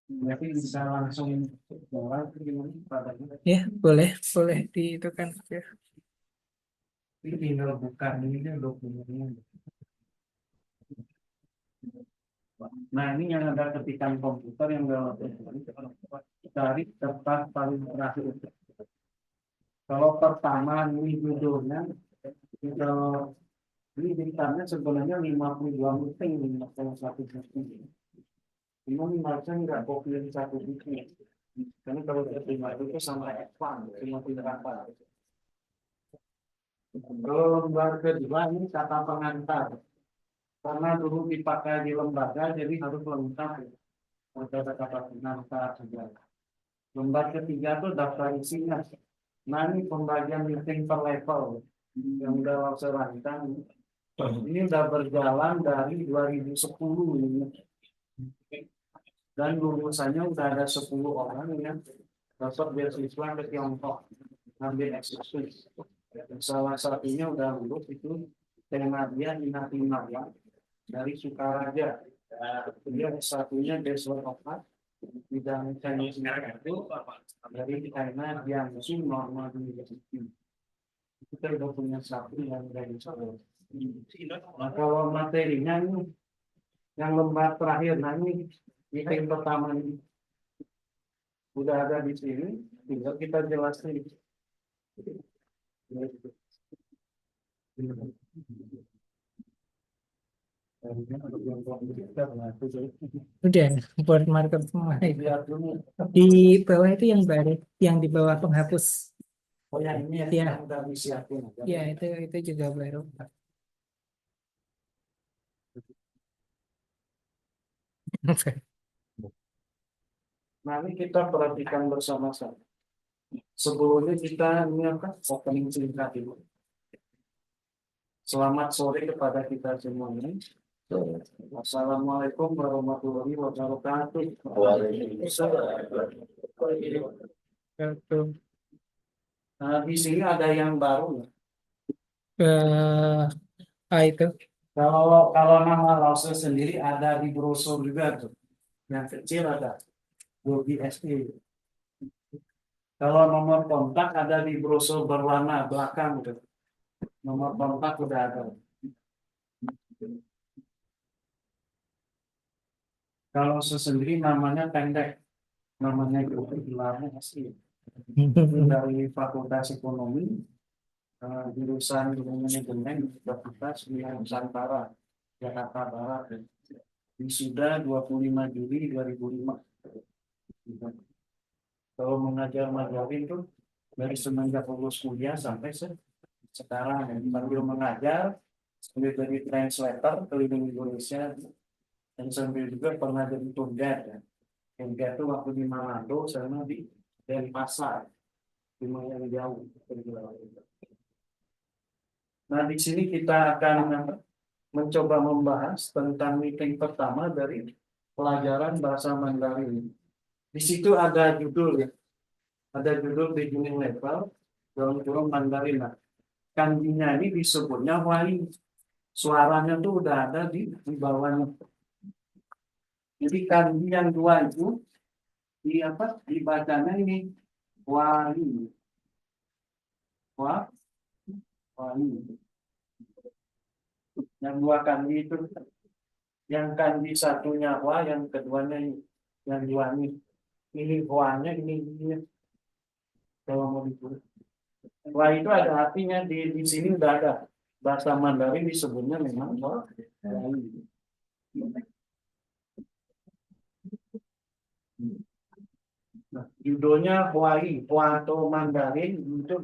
Berarti bisa langsung jalan gimana produknya? Ya, boleh, boleh di itu kan. Ya. Ini tinggal buka ini kan dokumennya. Nah, ini yang ada ketikan komputer yang dalam cari tempat paling terakhir. Kalau pertama ini judulnya, kalau ini ceritanya sebenarnya 52 meeting, 51 meeting. Cuma macam nggak kopiin satu buku. Karena kalau terima itu sama Evan, cuma tidak apa. Kalau lembar kedua ini kata pengantar. Karena dulu dipakai di lembaga, jadi harus lengkap. Ada kata pengantar juga. Lembar ketiga itu daftar isinya. Nah ini pembagian meeting per level yang udah laksanakan. Ini udah berjalan dari 2010 ini. Dan lulusannya udah ada 10 orang yang dapat beasiswa ke Tiongkok ngambil eksklusif. Salah satunya udah lulus itu tema dia Inati Maria dari Sukaraja. Dia satunya Bachelor of Art bidang Chinese itu dari China Jiangsu Normal University. Kita udah punya satu yang dari Solo. Nah, kalau materinya ini yang lembar terakhir, nah ini meeting pertama ini udah ada di sini, tinggal kita jelasin. Udah, buat markup semua. Di bawah itu yang baru, yang di bawah penghapus. Oh ya ini yang Ya, udah disiapin. ya itu juga baru. Nah ini kita perhatikan bersama-sama. Sebelumnya kita ini apa? Opening singkat dulu. Selamat sore kepada kita semuanya. Assalamualaikum warahmatullahi wabarakatuh. Betul. Nah, di sini ada yang baru. Itu. Kalau nama Lause sendiri ada di brosur juga tuh. Yang kecil ada Yogi SE. Kalau nomor kontak ada di brosur berwarna belakang tuh. Nomor kontak udah ada. Kalau sesendiri namanya pendek, namanya itu gelarnya SE. Dari Fakultas Ekonomi, jurusan manajemen Fakultas Wilayah Nusantara, Jakarta Barat. Wisuda 25 Juli 2005. Kalau mengajar Mandarin tuh dari semenjak lulus kuliah sampai sekarang sambil mengajar, sambil jadi translator keliling Indonesia, dan sambil juga pernah jadi tour guide. Ya. Tour guide itu waktu di Manado sama di Denpasar, lumayan jauh. Nah di sini kita akan mencoba membahas tentang meeting pertama dari pelajaran bahasa Mandarin. Di situ ada judul ya, ada judul beginning level, kurung Mandarin. Nah, kanjinya ini disebutnya Wai. Suaranya tuh udah ada di bawahnya. Jadi kanji yang dua itu di apa? Dibacanya ini Wai. Wah, Wai. Yang dua kanji itu, yang kanji satunya Wa, yang keduanya ini, yang dua ini. Ini Wa-nya, ini. Kalau mau ditulis. Wah itu ada artinya di sini udah ada bahasa Mandarin disebutnya memang wah. Nah, judulnya Huai, Hua atau Mandarin itu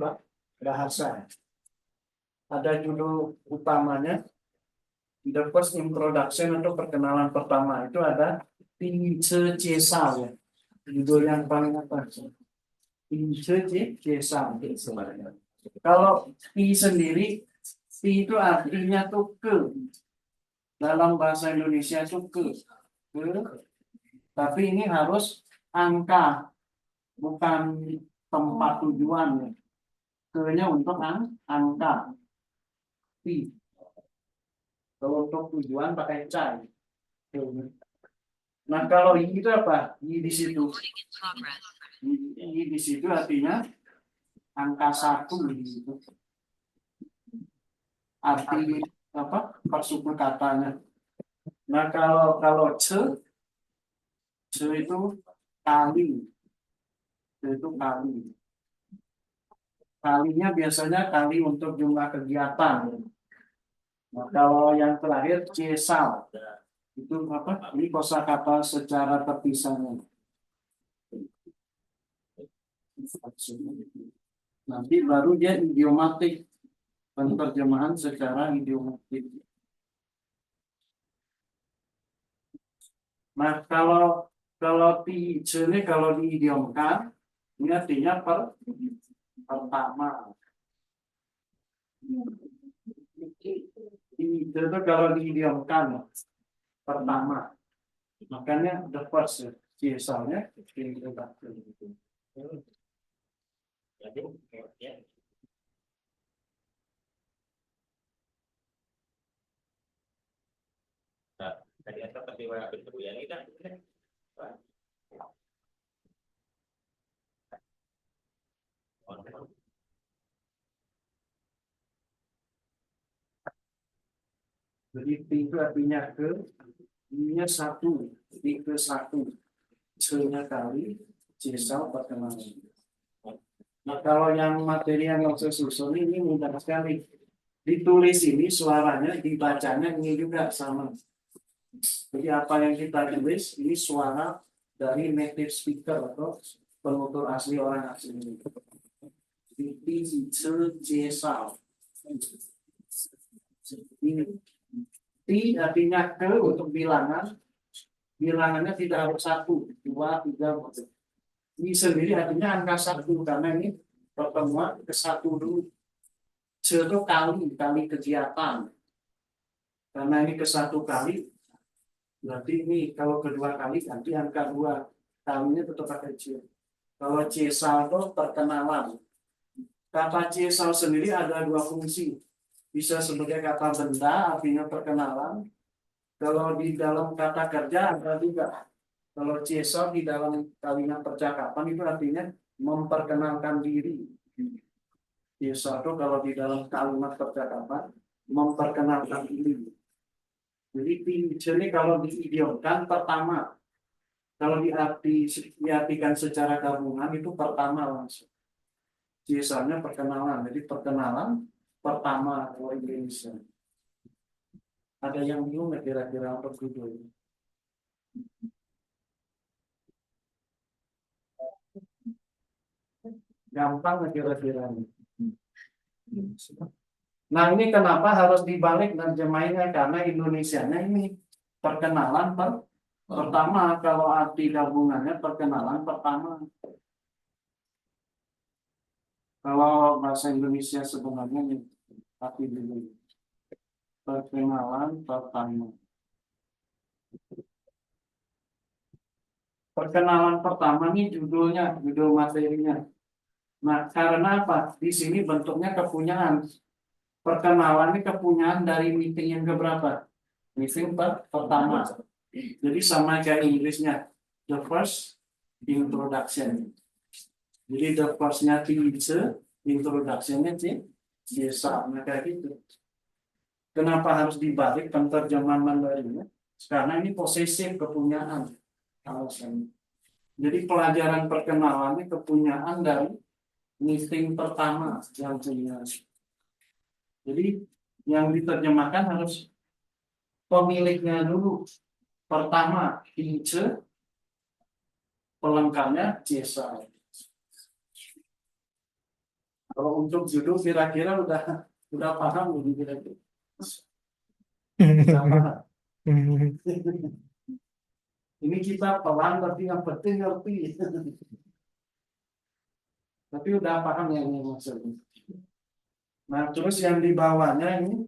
bahasa. Ada judul utamanya, the first introduction atau perkenalan pertama itu ada Pince Cesa ya. Judul yang paling atas. Pince Cesa sebenarnya. Kalau Pi sendiri, Pi itu artinya tuh ke. Dalam bahasa Indonesia itu ke. Tapi ini harus angka, bukan tempat tujuan. Ke-nya untuk angka. Pi. Kalau untuk tujuan pakai cai. Nah, kalau ini itu apa? Ini di situ. Ini di situ artinya angka 1 di situ. Arti apa? Persuku katanya. Nah, kalau ce itu kali. Ce itu kali. Kalinya biasanya kali untuk jumlah kegiatan. Nah, kalau yang terakhir cesal. Itu apa? Ini kosakata secara terpisahnya. Nanti baru dia idiomatik, penerjemahan secara idiomatik. Nah, kalau ini kalau diidiomkan, ini artinya pertama. Itu kalau diidiomkan pertama. Makanya the first misalnya introduction gitu. Tadi apa peristiwa yang ini kan? Jadi itu artinya ininya 1, ke 1, C-nya kali, C-sal perkenalan. Nah, kalau yang materi yang nggak susun ini mudah sekali. Ditulis ini suaranya, dibacanya ini juga sama. Jadi apa yang kita tulis ini suara dari native speaker atau penutur asli orang asli ini. Ti artinya ke untuk bilangan. Bilangannya tidak harus 1, 2, 3. Ini sendiri artinya angka 1 karena ini pertemuan ke 1 dulu. Ce itu kali kegiatan. Karena ini ke 1 kali, berarti ini kalau kedua kali nanti angka 2. Kalinya tetap pakai C. Kalau C-sal itu perkenalan. Kata C-sal sendiri ada 2 fungsi. Bisa sebagai kata benda, artinya perkenalan. Kalau di dalam kata kerja ada juga. Kalau C-sal di dalam kalimat percakapan itu artinya memperkenalkan diri. C-sal itu kalau di dalam kalimat percakapan memperkenalkan diri. Jadi ini kalau diidiomkan pertama. Kalau diartikan secara gabungan itu pertama langsung. C-salnya perkenalan. Jadi perkenalan pertama kalau Indonesia. Ada yang bingung kira-kira apa judulnya? Gampang kira-kira. Nah, ini kenapa harus dibalik terjemahannya karena Indonesianya ini perkenalan pertama, kalau arti gabungannya perkenalan pertama. Kalau bahasa Indonesia sebenarnya ini arti dulu. Perkenalan pertama. Perkenalan pertama ini judulnya, judul materinya. Nah, karena apa? Di sini bentuknya kepunyaan. Perkenalan ini kepunyaan dari meeting yang keberapa? Meeting pertama. Jadi sama kayak Inggrisnya. The first introduction. Jadi the first-nya teacher, introduction-nya biasa. Nah, kayak gitu. Kenapa harus dibalik penterjemahan Mandarinnya? Karena ini posesif kepunyaan. Alasan. Jadi pelajaran perkenalan ini kepunyaan dari meeting pertama yang punya. Jadi yang diterjemahkan harus pemiliknya dulu. Pertama, teacher, pelengkapnya jasa. Kalau untuk judul kira-kira udah paham belum kira-kira? Ini kita pelan tapi yang penting ngerti. Tapi udah paham yang ini maksudnya. Nah, terus yang di bawahnya ini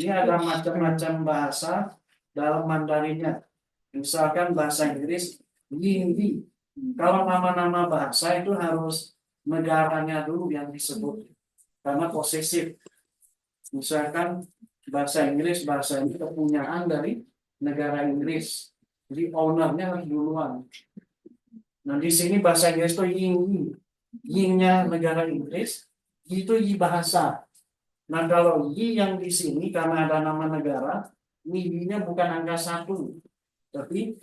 ada macam-macam bahasa dalam Mandarinnya. Misalkan bahasa Inggris, Yingyi. Kalau nama-nama bahasa itu harus negaranya dulu yang disebut. karena posesif. Misalkan bahasa Inggris ini kepunyaan dari negara Inggris, jadi ownernya harus duluan. Nah di sini bahasa Inggris itu yingnya negara Inggris, itu yi bahasa. Nah kalau yi yang di sini karena ada nama negara, ini nya bukan angka 1, tapi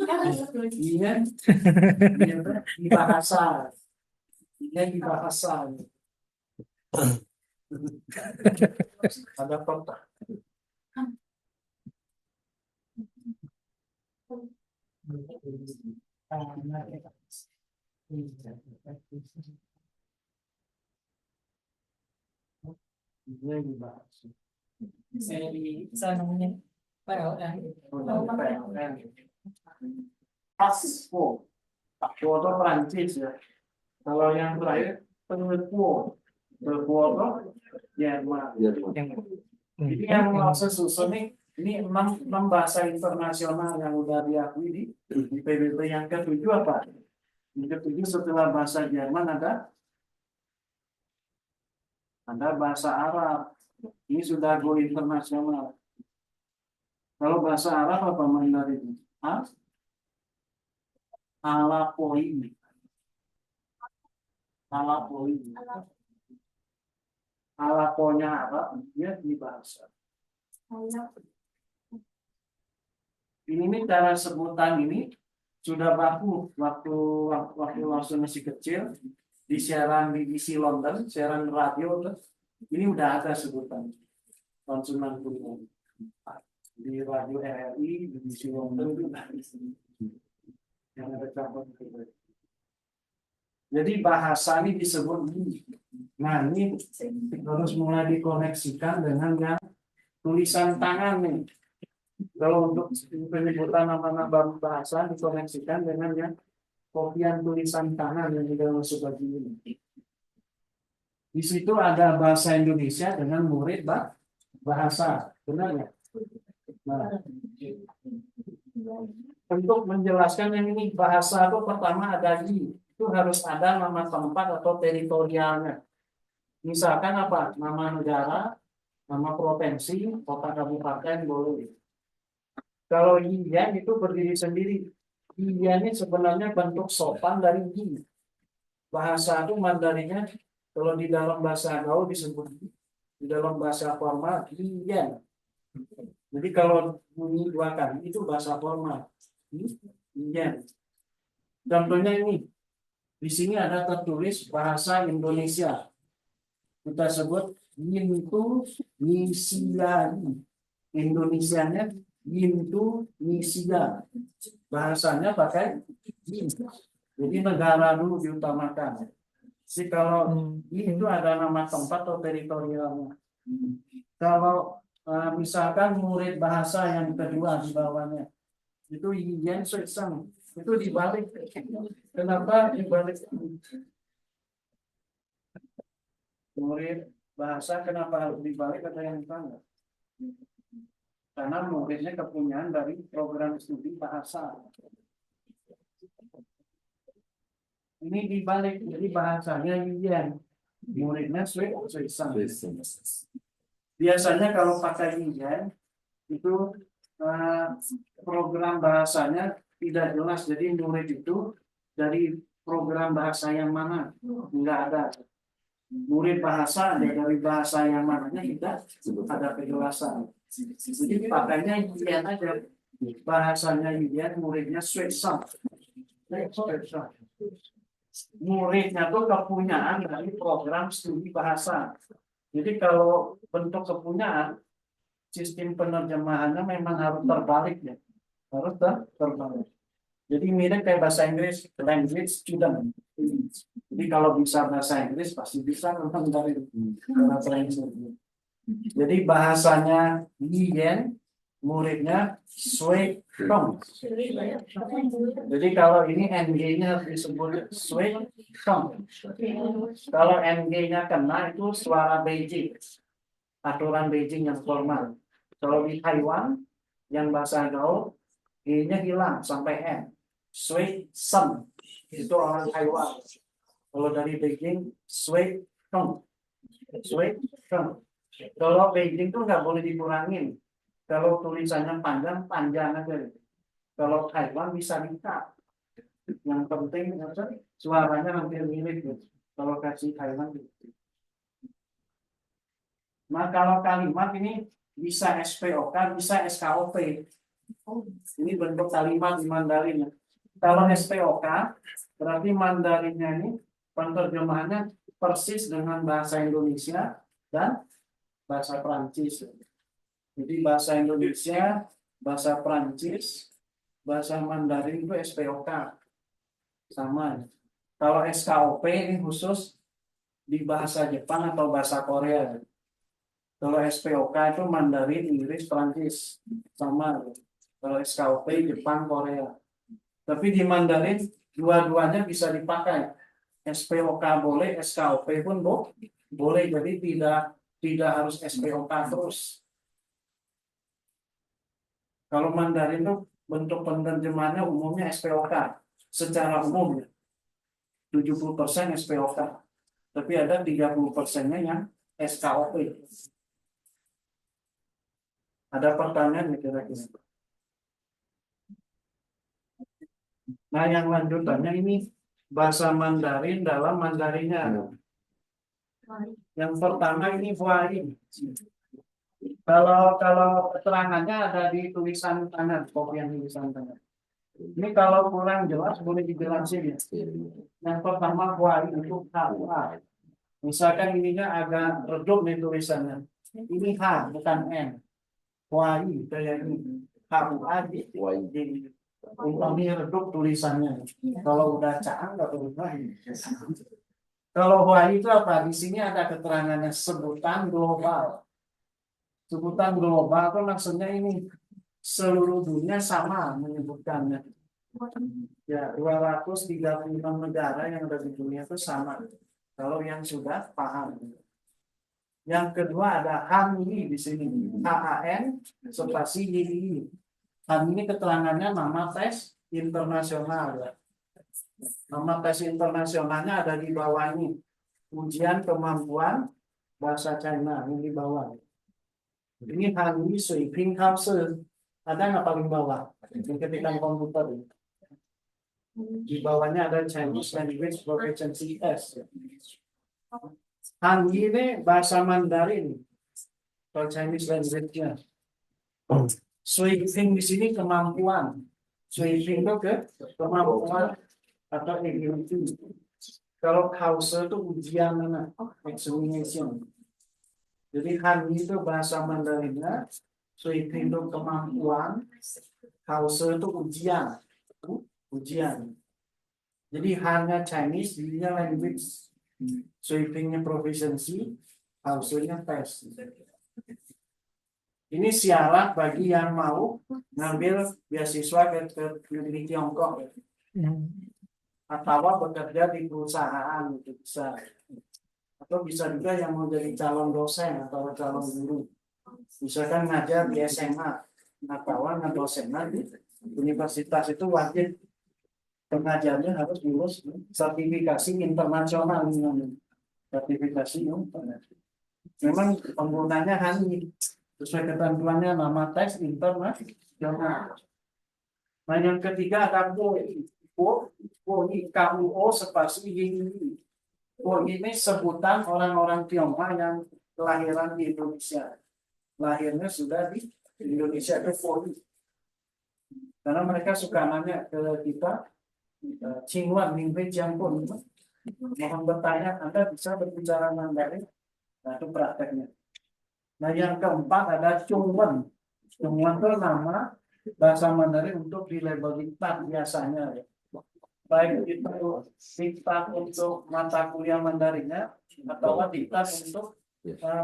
yi-nya di bahasa, yi-nya di bahasa. Ada kota. Ini di bahasa. Saya namanya PLN. Passport. Passport itu Perancis ya. Kalau yang terakhir penguat. Berkuasa Jerman. Jadi yang maksud susun ini 6 bahasa internasional yang udah diakui di PBB yang ketujuh apa? Yang ketujuh setelah bahasa Jerman ada bahasa Arab. Ini sudah go internasional. Kalau bahasa Arab apa Mandarin? Alapoi. Alaponya Arab, dia di bahasa. Ini cara sebutan ini sudah baku waktu masih kecil di siaran BBC London, siaran radio, ini udah ada sebutan konsumen kuliah di radio RRI, BBC London juga yang ada cabang. Jadi bahasa ini disebut ini. Nah ini harus mulai dikoneksikan dengan yang tulisan tangan nih. Kalau untuk penyebutan nama-nama bahasa dikoneksikan dengan yang kopian tulisan tangan yang juga masuk bagi ini. Di situ ada bahasa Indonesia dengan murid bahasa, benar ya? Nah, untuk menjelaskan yang ini bahasa itu pertama ada itu harus ada nama tempat atau teritorialnya. Misalkan apa? Nama negara, nama provinsi, kota kabupaten boleh. Kalau iya itu berdiri sendiri. Iya ini sebenarnya bentuk sopan dari yi. Bahasa itu Mandarinnya kalau di dalam bahasa gaul disebut di dalam bahasa formal iya. Jadi kalau bunyi 2 kali itu bahasa formal. Iya. Contohnya ini. Di sini ada tertulis bahasa Indonesia. Kita sebut Indonesia. Indonesianya Indonesia. Bahasanya pakai yin. Jadi negara dulu diutamakan. Jadi kalau itu ada nama tempat atau teritorialnya. Kalau misalkan murid bahasa yang kedua di bawahnya itu Yin Suisang itu dibalik. Kenapa dibalik? Murid bahasa kenapa harus dibalik, ada yang tahu? Karena muridnya kepunyaan dari program studi bahasa. Ini dibalik, jadi bahasanya Yin, muridnya Suisang. Biasanya kalau pakai Yin itu program bahasanya tidak jelas, jadi murid itu dari program bahasa yang mana enggak ada. Murid bahasa ada dari bahasa yang mananya tidak ada penjelasan. Jadi pakainya Yin aja, bahasanya Yin, muridnya Suisang. Muridnya tuh kepunyaan dari program studi bahasa. Jadi kalau bentuk kepunyaan sistem penerjemahannya memang harus terbalik ya. Harus terbalik. Jadi mirip kayak bahasa Inggris, language student. Jadi kalau bisa bahasa Inggris pasti bisa memang dari bahasa Inggris. Jadi bahasanya Yin, muridnya Sui Kong. Jadi kalau ini NG-nya harus disebut Sui Kong. Kalau NG-nya kena itu suara Beijing. Aturan Beijing yang formal. Kalau di Taiwan yang bahasa gaul G-nya hilang sampai N. Sui Shen itu orang Taiwan. Kalau dari Beijing Sui Kong. Shui Sheng. Kalau Beijing tuh nggak boleh dikurangin. Kalau tulisannya panjang, panjang aja. Kalau Taiwan bisa dikat. Yang penting suaranya hampir mirip. Kalau kasih Taiwan. Nah, kalau kalimat ini bisa SPOK, bisa SKOP. Ini bentuk kalimat di Mandarin. Kalau SPOK, berarti Mandarinnya ini penerjemahannya persis dengan bahasa Indonesia dan bahasa Prancis. Jadi bahasa Indonesia, bahasa Prancis, bahasa Mandarin itu SPOK. Sama. Kalau SKOP ini khusus di bahasa Jepang atau bahasa Korea. Kalau SPOK itu Mandarin, Inggris, Prancis. Sama. Kalau SKOP Jepang, Korea. Tapi di Mandarin dua-duanya bisa dipakai. SPOK boleh, SKOP pun boleh. Jadi tidak harus SPOK terus. Kalau Mandarin itu bentuk penerjemahannya umumnya SPOK secara umum. 70% SPOK. Tapi ada 30%-nya yang SKOP. Ada pertanyaan kira-kira? Nah, yang lanjutannya ini bahasa Mandarin dalam Mandarinnya. Yang pertama ini Huai. Kalau keterangannya ada di tulisan tangan, kopian tulisan tangan. Ini kalau kurang jelas boleh dijelasin ya. Yang pertama Huai itu HUA. Misalkan ininya agak redup nih tulisannya. Ini H bukan N. Huai kayak ini. HUA jadi ini redup tulisannya. Kalau udah cang nggak perlu lagi. Kalau Huai itu apa? Di sini ada keterangannya sebutan global. Sebutan global itu maksudnya ini seluruh dunia sama menyebutkannya. Ya, 236 negara yang ada di dunia itu sama. Kalau yang sudah paham. Yang kedua ada HAN di sini. HAN spasi YI. HAN ini keterangannya nama tes internasional ya. Nama tes internasionalnya ada di bawah ini. Ujian kemampuan bahasa China ini di bawah. Ini HAN Sui Ping House. Ada nggak paling bawah? Ketika komputer. Di bawahnya ada Chinese Language Proficiency Test. Hanggi ini bahasa Mandarin. Kalau Chinese language-nya. Sui Ping di sini kemampuan. Sui Ping itu kemampuan atau ability. Kalau Hausa itu ujian mana? Examination. Jadi Hanggi itu bahasa Mandarinnya. Sui Ping itu kemampuan. Hausa itu ujian. Ujian. Jadi hanya Chinese, jadinya language. Sweepingnya proficiency, Hausanya tes. Ini syarat bagi yang mau ngambil beasiswa ke negeri Tiongkok atau bekerja di perusahaan itu bisa. Atau bisa juga yang mau jadi calon dosen atau calon guru. Misalkan ngajar di SMA atau dosen di universitas itu wajib pengajarnya harus lulus sertifikasi internasional. Sertifikasi internasional. Memang penggunanya hanya sesuai ketentuannya nama tes internasional. Nah, yang ketiga ada KUO, KUO spasi ini. KUO ini sebutan orang-orang Tionghoa yang kelahiran di Indonesia. Lahirnya sudah di Indonesia itu KUO. Karena mereka suka nanya ke kita, Cingwan, Minghui, Jiangpun. Mohon bertanya, Anda bisa berbicara Mandarin? Nah, itu prakteknya. Nah, yang keempat ada Chungwen. Chungwen itu nama bahasa Mandarin untuk di label diktat biasanya. Baik itu diktat untuk mata kuliah Mandarinnya atau diktat untuk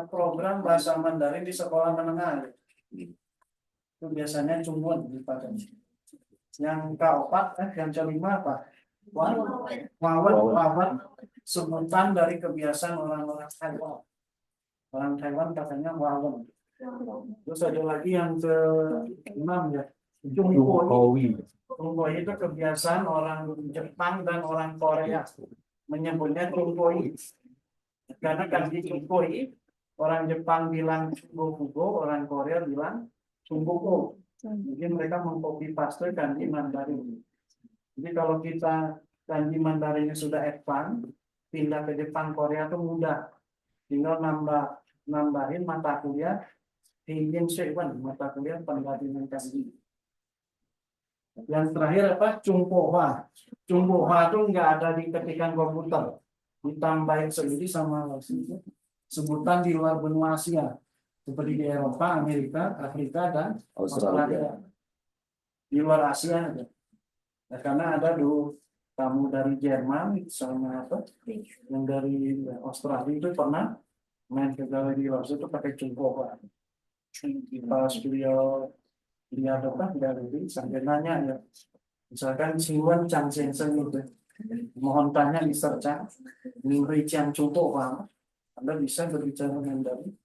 program bahasa Mandarin di sekolah menengah. Itu biasanya Chungwen dipakai. Yang keempat, yang kelima apa? Wawan, sebutan dari kebiasaan orang-orang Taiwan. Orang Taiwan katanya wawan. Terus ada lagi yang ke-6 ya. Chungkoi. Chungkoi itu kebiasaan orang Jepang dan orang Korea. Menyebutnya Chungkoi. Karena kanji Chungkoi, orang Jepang bilang Chunggokugo, orang Korea bilang Chunggoko. Jadi mereka mengcopy paste kanji Mandarin. Jadi kalau kita kanji Mandarinnya sudah advance, pindah ke Jepang Korea itu mudah. Tinggal nambahin mata kuliah Pinyin Seiwan, mata kuliah penggabungan kanji. Yang terakhir apa? Chungpoha. Chungpoha itu nggak ada di ketikan komputer. Ditambahin sendiri sama sebutan di luar benua Asia. Seperti di Eropa, Amerika, Afrika, dan Australia. Di luar Asia ada. Nah, karena ada tamu dari Jerman sama apa? Yang dari Australia itu pernah main ke galeri waktu itu pakai Chungpoha. Pas beliau lihat apa galeri sampai nanya ya, misalkan Siwan Chang Sensen itu, mohon tanya di search Mingri Chiang Chungpoha, Anda bisa berbicara Mandarin.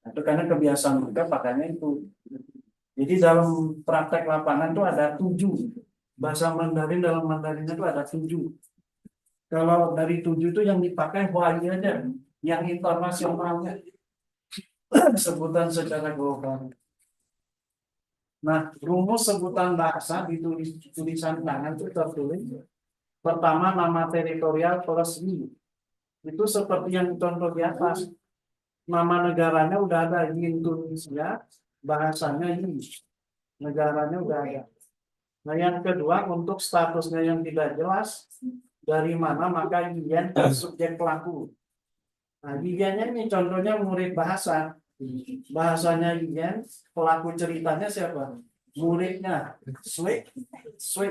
Itu karena kebiasaan mereka pakainya itu. Jadi dalam praktek lapangan itu ada 7 bahasa Mandarin, dalam Mandarin itu ada 7. Kalau dari 7 itu yang dipakai Huayi aja, yang internasionalnya sebutan secara global. Nah, rumus sebutan bahasa di tulisan tangan itu tertulis pertama nama teritorial plus I. Itu seperti yang contoh di atas. Nama negaranya udah ada di Indonesia, bahasanya ini. Negaranya udah ada. Nah, yang kedua untuk statusnya yang tidak jelas dari mana, maka yen subjek pelaku. Nah, yen ini contohnya murid bahasa. Bahasanya yen, pelaku ceritanya siapa? Muridnya. Sweet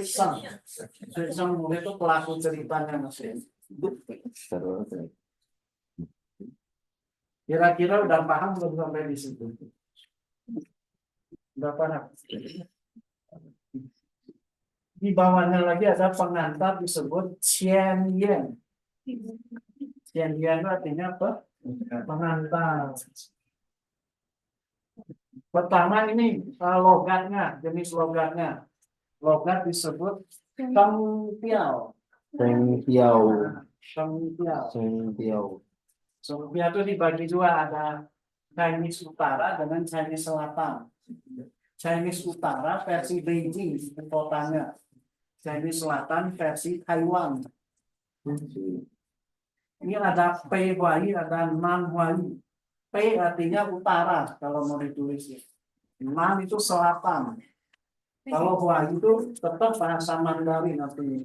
Sang. Sweet Sang murid itu pelaku ceritanya masih. Kira-kira udah paham belum sampai di situ? Udah paham? Di bawahnya lagi ada pengantar disebut Qian Yan. Qian Yan itu artinya apa? Pengantar. Pertama ini logatnya, jenis logatnya. Logat disebut Teng Piao. Seng Piao. Teng Piao. Seng Piao. Sempia itu dibagi dua, ada Chinese Utara dengan Chinese Selatan. Chinese Utara versi Beijing kotanya, Chinese Selatan versi Taiwan. Ini ada Pei Huai, ada Nan Huai. Pei artinya utara kalau mau ditulis. Nan itu selatan. Kalau Huai itu tetap bahasa Mandarin artinya.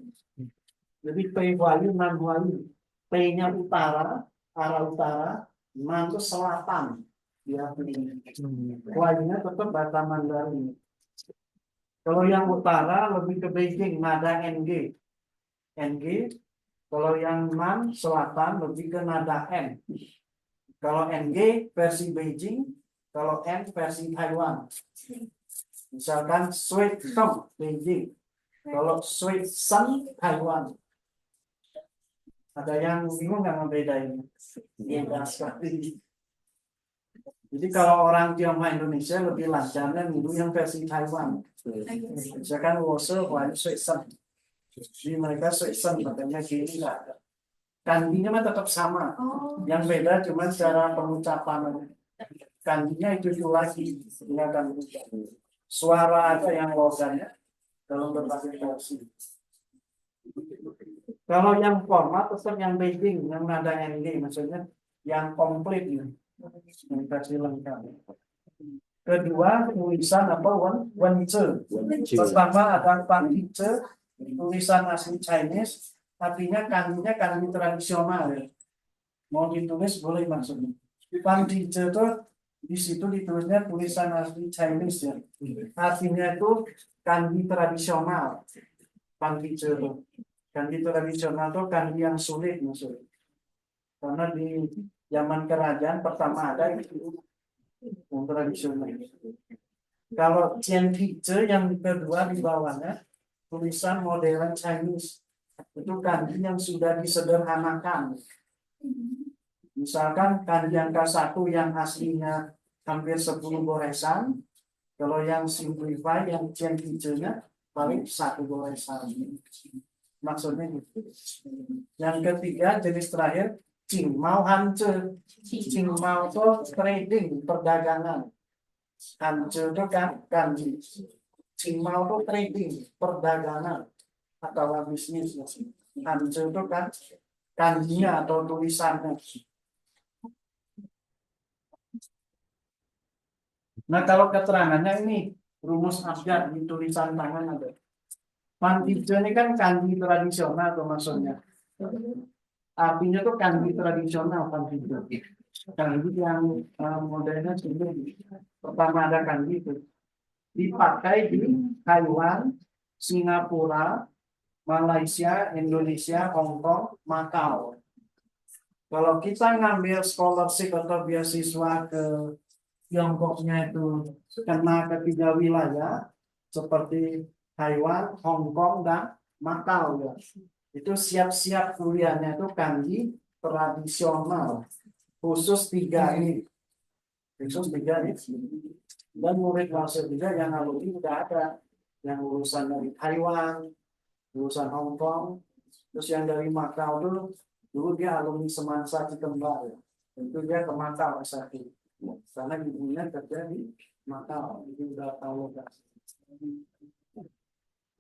Jadi Pei Huai, Nan Huai. Pei-nya utara, arah utara, Nan itu selatan. Ya, Huai-nya tetap bahasa Mandarin. Kalau yang utara lebih ke Beijing, nada NG. NG. Kalau yang Nan selatan lebih ke nada N. Kalau NG versi Beijing, kalau N versi Taiwan. Misalkan Sweet Song Beijing, kalau Sweet Sun Taiwan. Ada yang bingung nggak membedainnya? Beda sekali. Jadi kalau orang Tionghoa Indonesia lebih lancarnya niru yang versi Taiwan. Misalkan Wose, Huai, Sweet Sun. Jadi mereka Sweet Sun, katanya kiri nggak ada. Kanjinya mah tetap sama. Yang beda cuma cara pengucapan. Kanjinya itu lagi. Suara ada yang logannya dalam berbagai versi. Kalau yang format tetap yang Beijing, yang nada NG, maksudnya yang komplit nih, yang versi lengkap. Kedua, tulisan apa? Wenzi. Pertama ada Panjice, tulisan asli Chinese, artinya kanjinya kanji tradisional ya. Mau ditulis boleh maksudnya. Panjice itu di situ ditulisnya tulisan asli Chinese ya. Artinya itu kanji tradisional. Panjice itu. Kanji tradisional itu kanji yang sulit maksudnya. Karena di zaman kerajaan pertama ada itu yang tradisional. Kalau Jianpice yang kedua di bawahnya tulisan modern Chinese. Itu kanji yang sudah disederhanakan. Misalkan kanji angka 1 yang aslinya hampir 10 goresan. Kalau yang simplify yang Jianpice-nya paling 1 goresan. Maksudnya itu. Yang ketiga jenis terakhir Cingmao hance, Cingmao itu trading perdagangan. Hance itu kan kanji. Cingmao itu trading perdagangan atau bisnis. Hance itu kan kanjinya atau tulisannya. Nah kalau keterangannya ini rumus abjad di tulisan tangan ada. Pantijo ini kan kanji tradisional atau maksudnya. Artinya tuh kanji tradisional Pantijo. Kanji yang modelnya sendiri. Pertama ada kanji itu dipakai di Taiwan, Singapura, Malaysia, Indonesia, Hong Kong, Macau. Kalau kita ngambil scholarship atau beasiswa ke Tiongkoknya itu kena ketiga wilayah seperti Taiwan, Hong Kong, dan Macau ya. Itu siap-siap kuliahnya itu kanji tradisional khusus 3 ini. Khusus 3 ini. Dan murid masuk juga yang alumni udah ada yang lulusan dari Taiwan, lulusan Hong Kong, terus yang dari Macau dulu dia alumni Semansa Cikembar ya. Itu dia ke Macau S1. Karena ibunya kerja di Macau, itu udah tahu kan.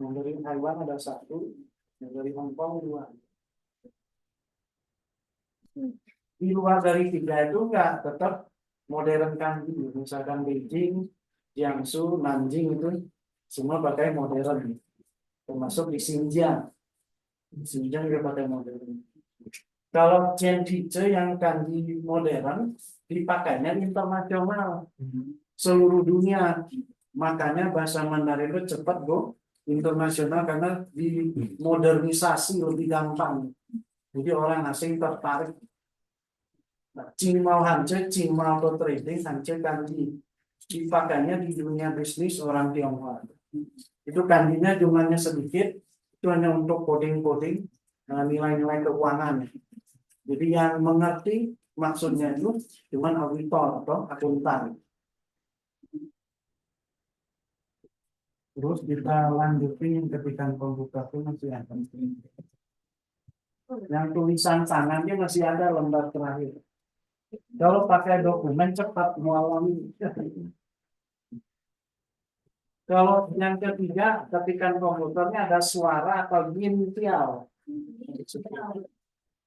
Yang dari Taiwan ada 1, yang dari Hong Kong 2. Di luar dari 3 itu enggak, tetap modern kanji. Misalkan Beijing, Jiangsu, Nanjing itu semua pakai modern. Termasuk di Xinjiang. Xinjiang juga pakai modern. Kalau Chendice yang kanji modern dipakainya internasional seluruh dunia, makanya bahasa Mandarin itu cepat go internasional karena dimodernisasi lebih gampang, jadi orang asing tertarik. Cingmao hance, Cingmao to trading, hance kanji dipakainya di dunia bisnis orang Tionghoa. Itu kanjinya jumlahnya sedikit, itu hanya untuk coding-coding nilai-nilai keuangan. Jadi yang mengerti maksudnya itu cuman auditor atau akuntan. Terus kita lanjutin ketika komputer itu masih ada. Yang tulisan tangannya masih ada lembar terakhir. Kalau pakai dokumen cepat mengalami. Kalau yang ketiga ketika komputernya ada suara atau gintial.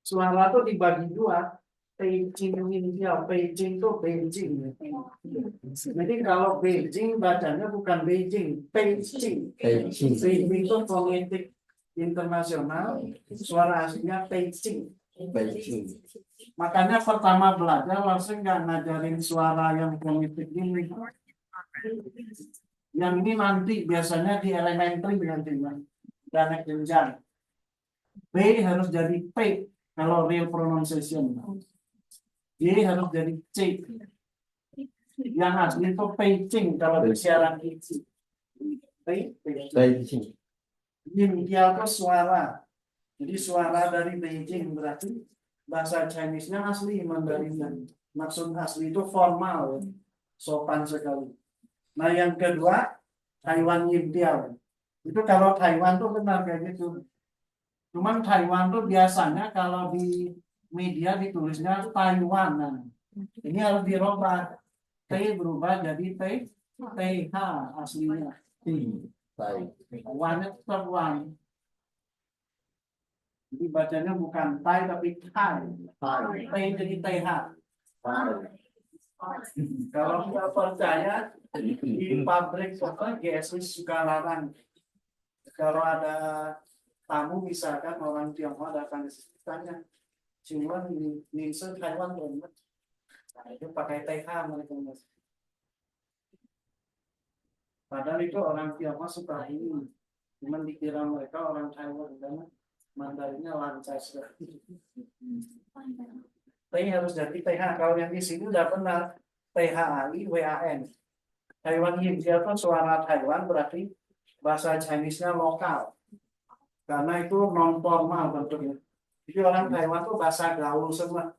Suara itu dibagi 2, Beijing India, Beijing itu Beijing. Jadi kalau Beijing bacanya bukan Beijing, Beijing. Beijing itu fonetik internasional, suara aslinya Beijing. Makanya pertama belajar langsung nggak ngajarin suara yang fonetik ini. Yang ini nanti biasanya di elementary nantinya, dan naik jenjang. B harus jadi P. Kalau real pronunciation, dia harus jadi C. Yang asli itu Beijing kalau di siaran itu. Beijing. India itu suara. Jadi suara dari Beijing berarti bahasa Chinese-nya asli Mandarin. Maksud asli itu formal, sopan sekali. Nah yang kedua Taiwan India. Itu kalau Taiwan tuh benar kayak gitu. Cuman Taiwan tuh biasanya kalau di media ditulisnya Taiwan. Nah, ini harus dirubah. T berubah jadi TH aslinya. Wannya tetap wan. Jadi bacanya bukan Tai tapi Thai. T jadi TH. Kalau nggak percaya di pabrik GSI Sukararang. Kalau ada tamu misalkan orang Tionghoa datang ke tanya, cuman di Taiwan belum, nah, itu pakai TH mereka. Padahal itu orang Tionghoa suka ini, cuman dikira mereka orang Taiwan karena Mandarinnya lancar sekali. T harus jadi TH. Kalau yang di sini udah benar THI WAN. Taiwan India itu suara Taiwan berarti bahasa Chinese-nya lokal. Karena itu non formal bentuknya. Jadi orang Taiwan tuh bahasa gaul semua.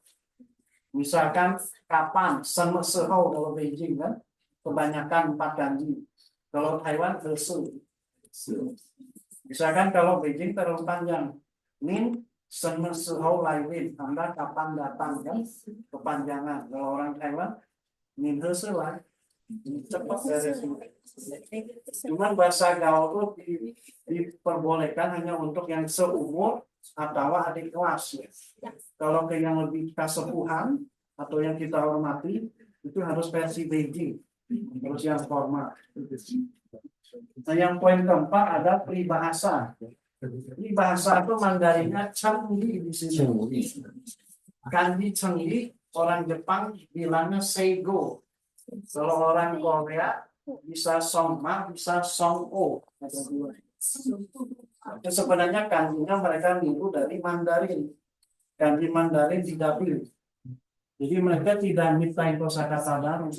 Misalkan kapan, sehau kalau Beijing kan, kebanyakan 4 kanji. Kalau Taiwan Misalkan kalau Beijing terlalu panjang, Nin Sehau lain, Anda kapan datang kan? Kepanjangan. Kalau orang Thailand, min selai, cepat beres. Cuman bahasa gaul itu diperbolehkan hanya untuk yang seumur atau adik kelas. Kalau ke yang lebih kasepuhan atau yang kita hormati, itu harus versi Beijing, terus yang formal. Nah, yang poin keempat ada peribahasa. Peribahasa itu Mandarinnya Chengli di sini. Kanji Chengli, orang Jepang bilangnya Seigo. Kalau orang Korea bisa Songma, bisa Songo. Ada dua. Itu sebenarnya kanjinya mereka niru dari Mandarin. Kanji Mandarin didubbing. Jadi mereka tidak nyiptain kosakata baru.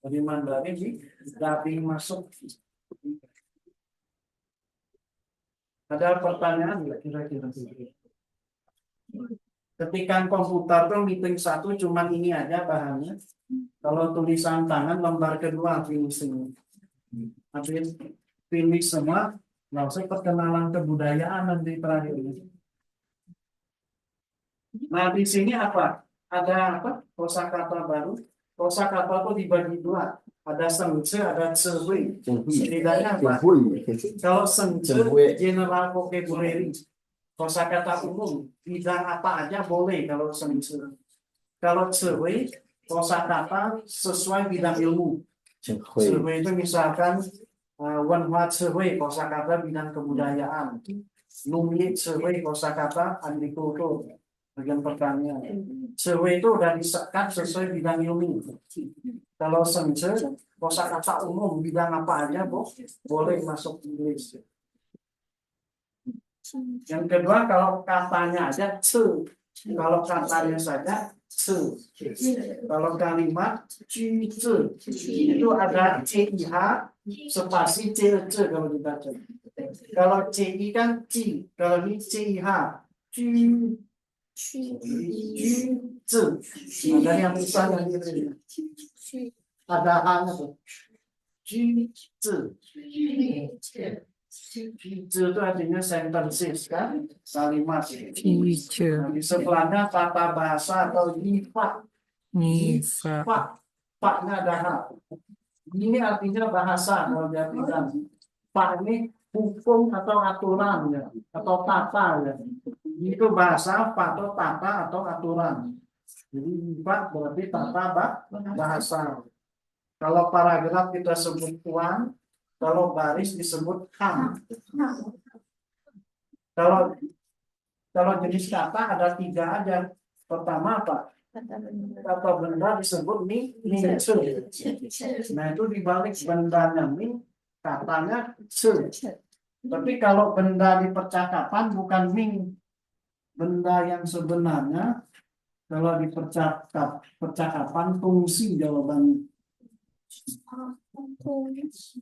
Dari Mandarin di dubbing masuk. Ada pertanyaan nggak kira-kira? Ketika komputer tuh meeting satu cuman ini aja bahannya. Kalau tulisan tangan lembar kedua finishing. Habis finish semua, langsung perkenalan kebudayaan nanti terakhir ini. Nah di sini apa? Ada apa? Kosakata baru. Kosakata itu dibagi dua. Ada sengce, ada cehui. Setidaknya apa? Kalau sengce general vocabulary, kosakata umum, bidang apa aja boleh kalau sengce. Kalau cehui, kosakata sesuai bidang ilmu. Cehui itu misalkan wenhua cehui, kosakata bidang kebudayaan. Lumye cehui, kosakata agrikultur, bagian pertanian. Cehui itu udah disekat sesuai bidang ilmu. Kalau sengce, kosakata umum bidang apa aja boleh masuk Inggris. Yang kedua kalau katanya aja ce, kalau katanya saja ce. Kalau kalimat ci ce, itu ada cih spasi ce kalau dibaca. Kalau ci kan ci, kalau ini cih ci ce. Ada yang besar dan gitu. Ada hanya tuh. Itu artinya sentences kan, kalimat. Nah, di sebelahnya tata bahasa atau nifak. Paknya ada hak. Ini artinya bahasa kalau diartikan. Pak ini hukum atau aturan ya, atau tata ya. Itu bahasa, pak atau tata atau aturan. Jadi nifak berarti tata bahasa. Kalau paragraf kita sebut tuan, kalau baris disebut ham. Kalau jenis kata ada 3 aja. Pertama apa? Kata benda disebut ming ce. Nah itu dibalik bendanya ming, katanya ce. Tapi kalau benda di percakapan bukan ming, benda yang sebenarnya kalau di percakapan fungsi jawabannya.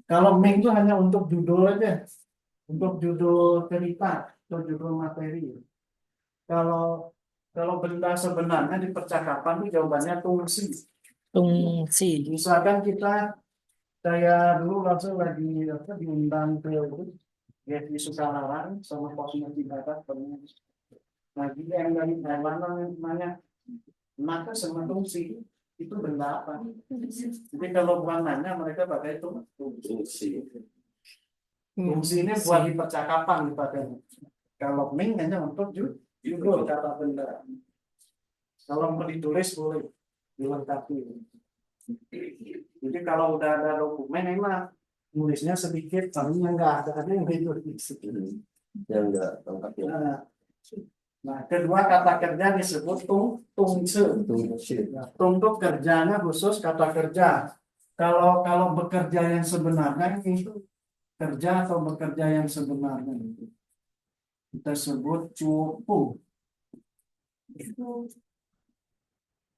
Kalau ming itu hanya untuk judul aja, untuk judul cerita atau judul materi. Kalau benda sebenarnya di percakapan itu jawabannya fungsi. Misalkan saya dulu langsung lagi diundang ke di Sukarelawan sama posnya di Batak. Nah dia yang dari Thailand nanya, maka sama fungsi itu benda apa? Jadi kalau bukan nanya mereka pakai itu fungsi. Fungsinya buat di percakapan dipakai. Kalau ming hanya untuk judul kata benda. Kalau mau ditulis boleh dilengkapi. Jadi kalau udah ada dokumen emang nulisnya sedikit, tapi yang enggak ada yang ditulis. Yang enggak lengkap ya. Nah, kedua kata kerja disebut tungce. Untuk kerjanya khusus kata kerja. Kalau bekerja yang sebenarnya itu kerja atau bekerja yang sebenarnya kita sebut cukung.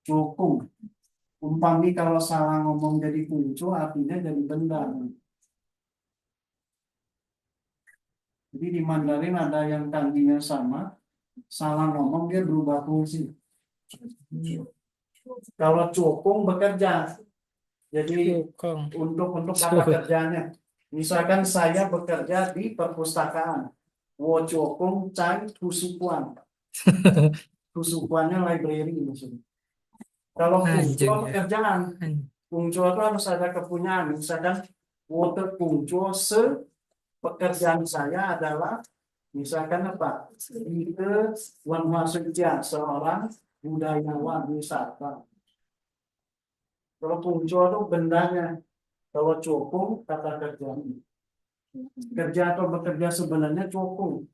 Cukung. Umpami kalau salah ngomong jadi kuncu artinya jadi benda. Jadi di Mandarin ada yang kanjinya sama. Salah ngomong dia berubah fungsi. Kalau cukung bekerja, jadi untuk kata kerjanya, misalkan saya bekerja di perpustakaan, wo cukung cai husupuan, Kusukuannya library maksudnya. Kalau Anjing kungco ya. pekerjaan, Anjing. kungco itu harus ada kepunyaan. Misalkan water kungco pekerjaan saya adalah misalkan apa? Ike Wanwasutya, seorang budayawan wisata. Kalau kungco itu bendanya. Kalau cokung kata kerjaan. Kerja atau bekerja sebenarnya cokung.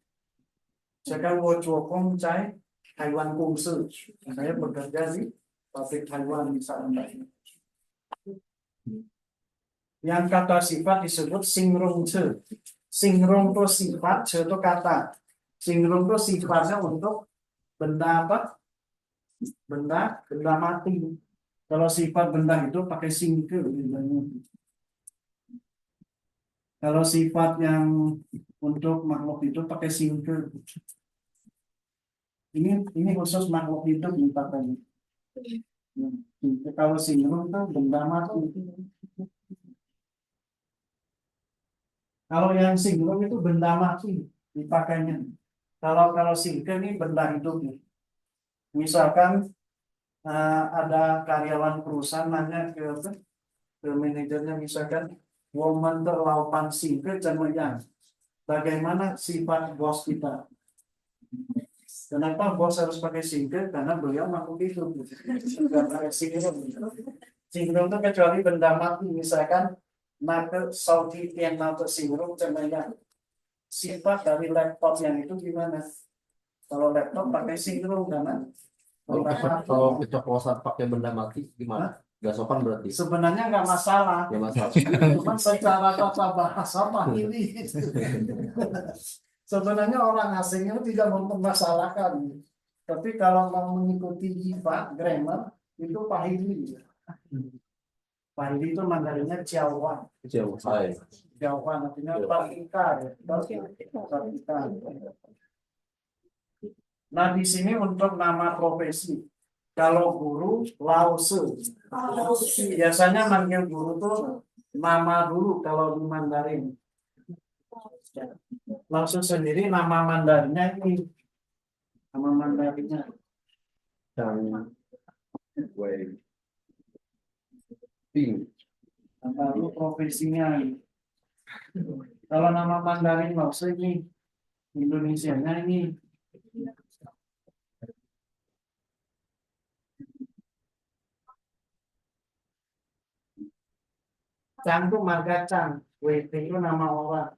Misalkan mau cokung cai Taiwan Kungsu. Saya bekerja di pabrik Taiwan misalnya. Yang kata sifat disebut singrung ce. Singrung itu sifat, ce itu kata. Singrung itu sifatnya untuk benda apa? Benda mati. Kalau sifat benda itu pakai singke. Kalau sifat yang untuk makhluk itu pakai singke. Ini khusus makhluk hidup nih pakainya. Kalau singrung itu benda mati. Kalau yang singrung itu benda mati dipakainya. Kalau singke ini benda hidup nih. Misalkan ada karyawan perusahaan nanya ke manajernya, misalkan woman terlaupan singke cemerlang. Bagaimana sifat bos kita? Kenapa bos harus pakai singke? Karena beliau makhluk hidup. Karena singrung itu kecuali benda mati, misalkan maka Saudi yang nafas singrung cemerlang. Sifat dari laptop yang itu gimana? Kalau laptop pakai singrung karena Kalau keceplosan pakai benda mati gimana? Gak sopan berarti. sebenarnya nggak masalah. Gak masalah. Cuman secara tata bahasa ini sebenarnya orang asing itu tidak mempermasalahkan. Tapi kalau mau mengikuti IPA, grammar, itu pahili. Pahili itu Mandarinnya Jiawan. Jauh. Hai. Jiawan artinya praktika. Praktika. Nah, di sini untuk nama profesi. Kalau guru, Lause. Biasanya manggil guru tuh nama dulu kalau di Mandarin. Lause sendiri nama Mandarinnya ini. Nama Mandarinnya. Yang Wei Ping. Lalu profesinya. Kalau nama Mandarin Lause ini, Indonesianya ini. Cang itu marga Cang, Wei-Ping itu nama orang.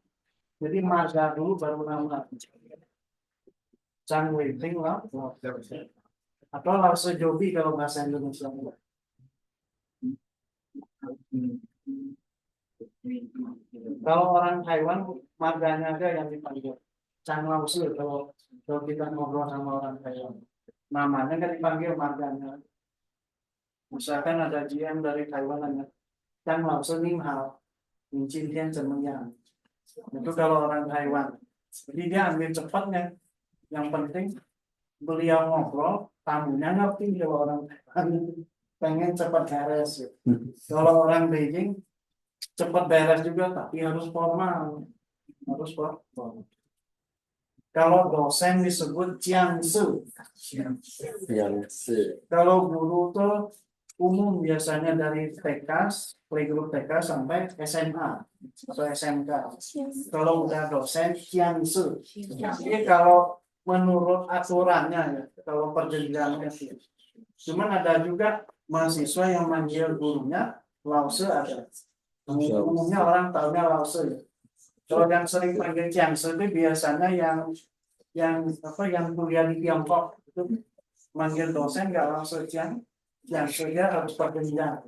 Jadi marga dulu baru nama. Cang Wei-Ping lah. Atau Lause Jobi kalau bahasa Indonesia. Kalau orang Taiwan marganya ada yang dipanggil Cang Lause kalau kita ngobrol sama orang Taiwan. Namanya kan dipanggil marganya. Misalkan ada GM dari Taiwan namanya Cang Lause Ning Hao, Mincin Tian Cemengyang. Itu kalau orang Taiwan. Jadi dia ambil cepatnya. Yang penting beliau ngobrol, tamunya ngerti. Kalau orang Taiwan pengen cepat beres. Kalau orang Beijing cepat beres juga, tapi harus formal. Harus formal. Kalau dosen disebut Jiangsu. Yang Kalau guru tuh umum biasanya dari TK, playgroup TK sampai SMA atau SMK. Kalau udah dosen Jiangsu. Jadi kalau menurut aturannya ya, kalau perjanjiannya sih. Cuman ada juga mahasiswa yang manggil gurunya Lause ada. Umumnya orang tahunya Lause. Kalau yang sering panggil Jiangsu itu biasanya yang kuliah di Tiongkok itu manggil dosen nggak langsung Jiangsu, dia harus perjanjian.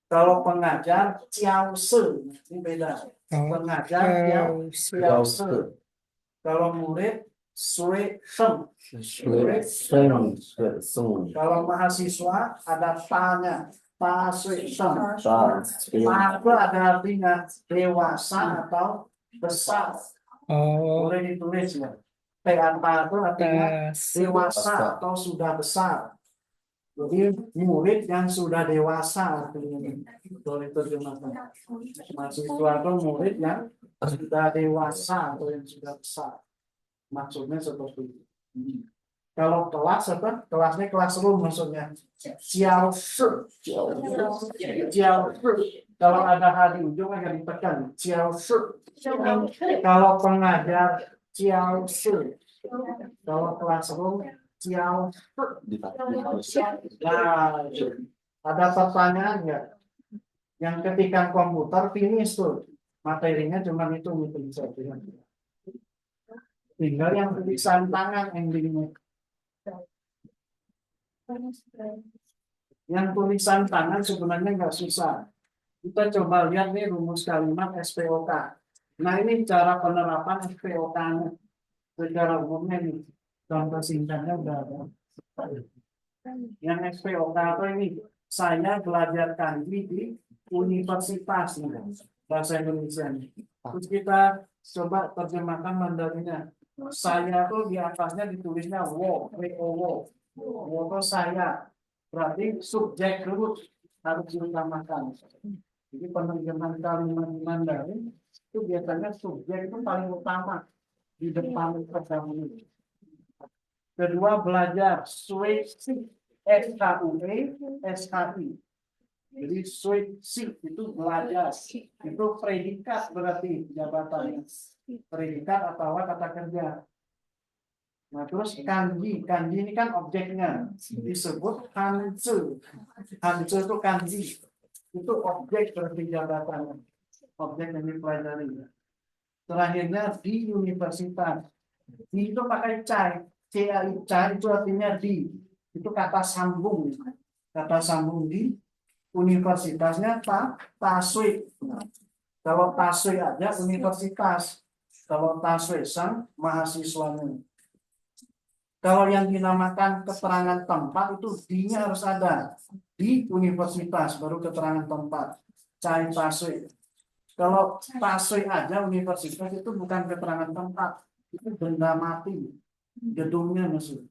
Kalau pengajar Jiaosu, ini beda. Pengajar Jiaosu. Kalau murid Sui Sheng. Kalau mahasiswa ada Pa-nya, Pa Sui Sheng. Pa itu ada artinya dewasa atau besar. Boleh ditulis ya. Pa itu artinya dewasa atau sudah besar. Jadi murid yang sudah dewasa artinya. Boleh terjemahkan. Mahasiswa itu murid yang sudah dewasa atau yang sudah besar. Maksudnya seperti itu. Kalau kelas apa? Kelasnya classroom maksudnya. Jiao shi. Jiao shi. Kalau ada H di ujung agak ditekan. Jiao shi. Kalau pengajar jiao shi. Kalau classroom jiao shi. Nah, ada pertanyaan nggak? Yang ketika komputer finish tuh materinya cuma itu saja. Tinggal yang tulisan tangan endingnya. Yang tulisan tangan sebenarnya nggak susah. Kita coba lihat nih rumus kalimat SPOK. Nah ini cara penerapan SPOK-nya. Secara umumnya nih, contoh singkatnya udah ada. Yang SPOK apa ini? Saya belajar kanji di universitas nih, bahasa Indonesia. Terus kita coba terjemahkan Mandarinnya. Saya tuh di atasnya ditulisnya wo, wo, wo itu saya. Berarti subjek dulu harus diutamakan. Jadi penerjemahan kalimat Mandarin itu biasanya subjek itu paling utama di depan terdahulu. Kedua belajar SWI, SKI. Jadi SWI itu belajar, itu predikat berarti jabatannya. Predikat atau kata kerja. Nah terus kanji ini kan objeknya disebut hanzi. Hanzi itu kanji, itu objek berarti jabatannya, objek yang dipelajari. Terakhirnya di universitas, di itu pakai cai, cai itu artinya di, itu kata sambung di universitasnya taswi. Kalau taswi aja universitas. Kalau taswi sang mahasiswanya. Kalau yang dinamakan keterangan tempat itu di-nya harus ada di universitas baru keterangan tempat. Cai taswi. Kalau taswi aja universitas itu bukan keterangan tempat, itu benda mati, gedungnya maksud.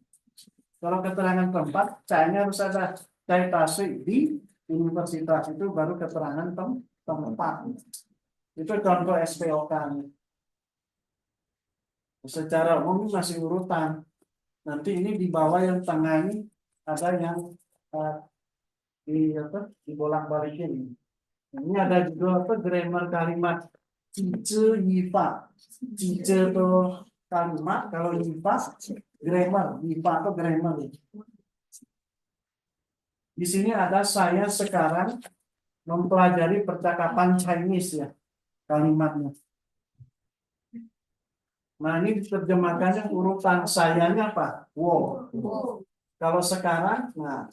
Kalau keterangan tempat, cai-nya harus ada. Cai taswi di universitas itu baru keterangan tempat. Itu contoh SPOK. Secara umum masih urutan. Nanti ini di bawah yang tengah ini ada yang dibolak-balikin. Ini ada juga grammar kalimat cice yifa. Cice itu kalimat, kalau yifa grammar, yifa atau grammar. Di sini ada saya sekarang mempelajari percakapan Chinese ya kalimatnya. Nah ini diterjemahkannya urutan sayanya apa? Wo. Kalau sekarang, nah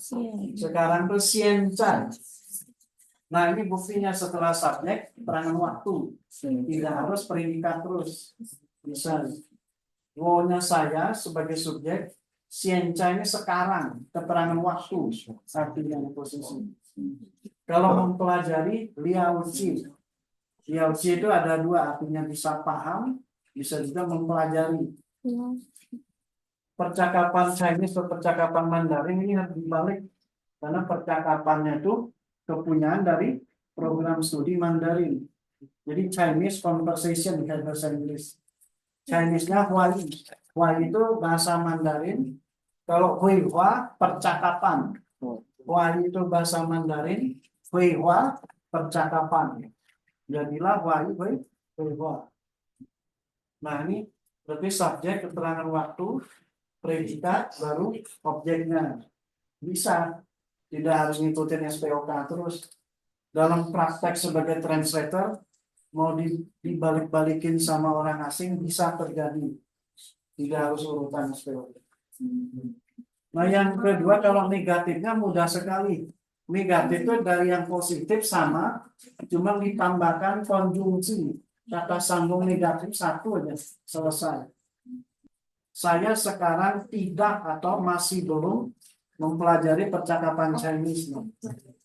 sekarang itu xianzai. Nah ini buktinya setelah subjek keterangan waktu, tidak harus predikat terus. Bisa wo-nya saya sebagai subjek, xianzai ini sekarang keterangan waktu, artinya posisi. Kalau mempelajari liaoji, liaoji itu ada dua, artinya bisa paham, bisa juga mempelajari. Percakapan Chinese atau percakapan Mandarin ini harus dibalik karena percakapannya itu kepunyaan dari program studi Mandarin. Jadi Chinese conversation kayak bahasa Inggris. Chinese-nya Huai. Huai itu bahasa Mandarin. Kalau Huihua percakapan. Huai itu bahasa Mandarin. Huihua percakapan. Jadilah Huihua. Nah ini berarti subjek keterangan waktu, predikat, baru objeknya. Bisa, tidak harus ngikutin SPOK terus. Dalam praktek sebagai translator, mau dibalik-balikin sama orang asing bisa terjadi. Tidak harus urutan SPOK. Nah yang kedua kalau negatifnya mudah sekali. Negatif itu dari yang positif sama, cuma ditambahkan konjungsi. Kata sambung negatif satu aja selesai. Saya sekarang tidak atau masih belum mempelajari percakapan Chinese.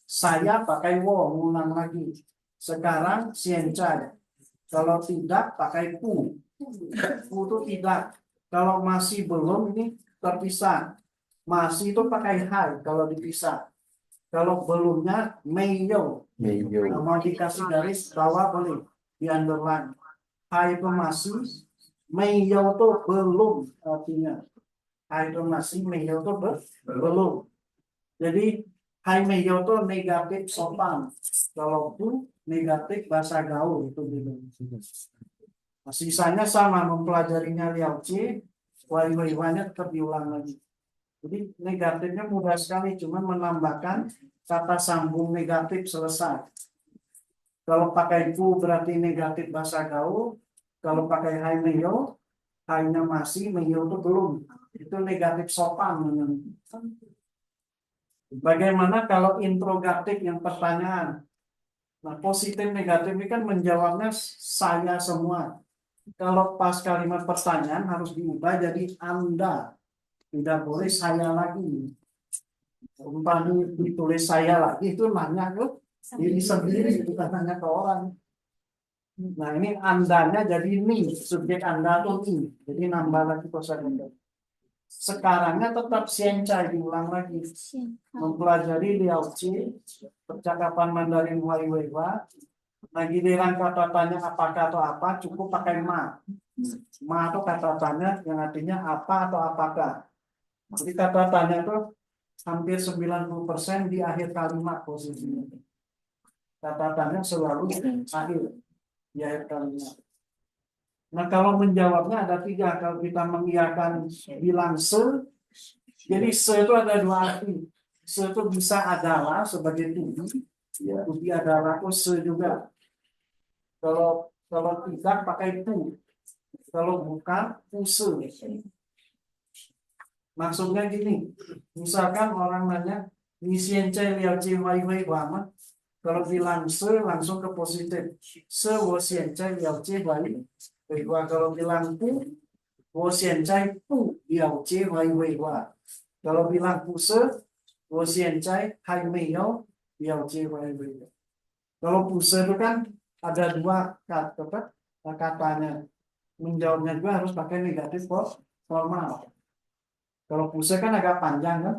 Saya pakai wo, ulang lagi. Sekarang xianzai. Kalau tidak pakai pu. Pu itu tidak. Kalau masih belum ini terpisah. Masih itu pakai hai kalau dipisah. Kalau belumnya meiyo. Mau dikasih garis bawah boleh. Di underline. Hai itu masih, meiyo itu belum artinya. Hai itu masih, Meyo itu belum. Jadi Hai Meyo itu negatif sopan. Kalau Bu negatif bahasa gaul itu gitu. Nah, sisanya sama mempelajarinya Liao Qi, Wai Weiwannya tetap diulang lagi. Jadi negatifnya mudah sekali, cuma menambahkan kata sambung negatif selesai. Kalau pakai Bu berarti negatif bahasa gaul. Kalau pakai Hai Meyo, Hai-nya masih, Meyo itu belum. Itu negatif sopan. Bagaimana kalau interrogatif yang pertanyaan? Nah, positif negatif ini kan menjawabnya saya semua. Kalau pas kalimat pertanyaan harus diubah jadi Anda. Tidak boleh saya lagi. Umpamanya ditulis saya lagi itu nanya ke diri sendiri, bukan nanya ke orang. Nah, ini Andanya jadi ni, subjek Anda tuh ni. Jadi nambah lagi kosakata. Sekarangnya tetap Xiancai diulang lagi. Mempelajari Liao Qi, percakapan Mandarin Huai Weiwa. Nah, giliran kata tanya apakah atau apa, cukup pakai ma. Ma itu kata tanya yang artinya apa atau apakah. Jadi kata tanya itu hampir 90% di akhir kalimat posisinya. Kata tanya selalu akhir di akhir kalimat. Nah, kalau menjawabnya ada 3. Kalau kita mengiyakan bilang se, jadi se itu ada 2 arti. Se itu bisa adalah sebagai tubi, tubi adalah itu se juga. Kalau tidak pakai pu, kalau bukan puse. Maksudnya gini, misalkan orang nanya ni xiancai liao ji wai wei wama, kalau bilang se langsung ke positif. Se wo xiancai liao ji wai wei wa. Kalau bilang pu, wo xiancai pu liao ji wai wei wa. Kalau bilang puse, wo xiancai hai mei you liao ji wai wei wa. Kalau puse itu kan ada 2 katanya. Menjawabnya juga harus pakai negatif formal. Kalau puse kan agak panjang kan,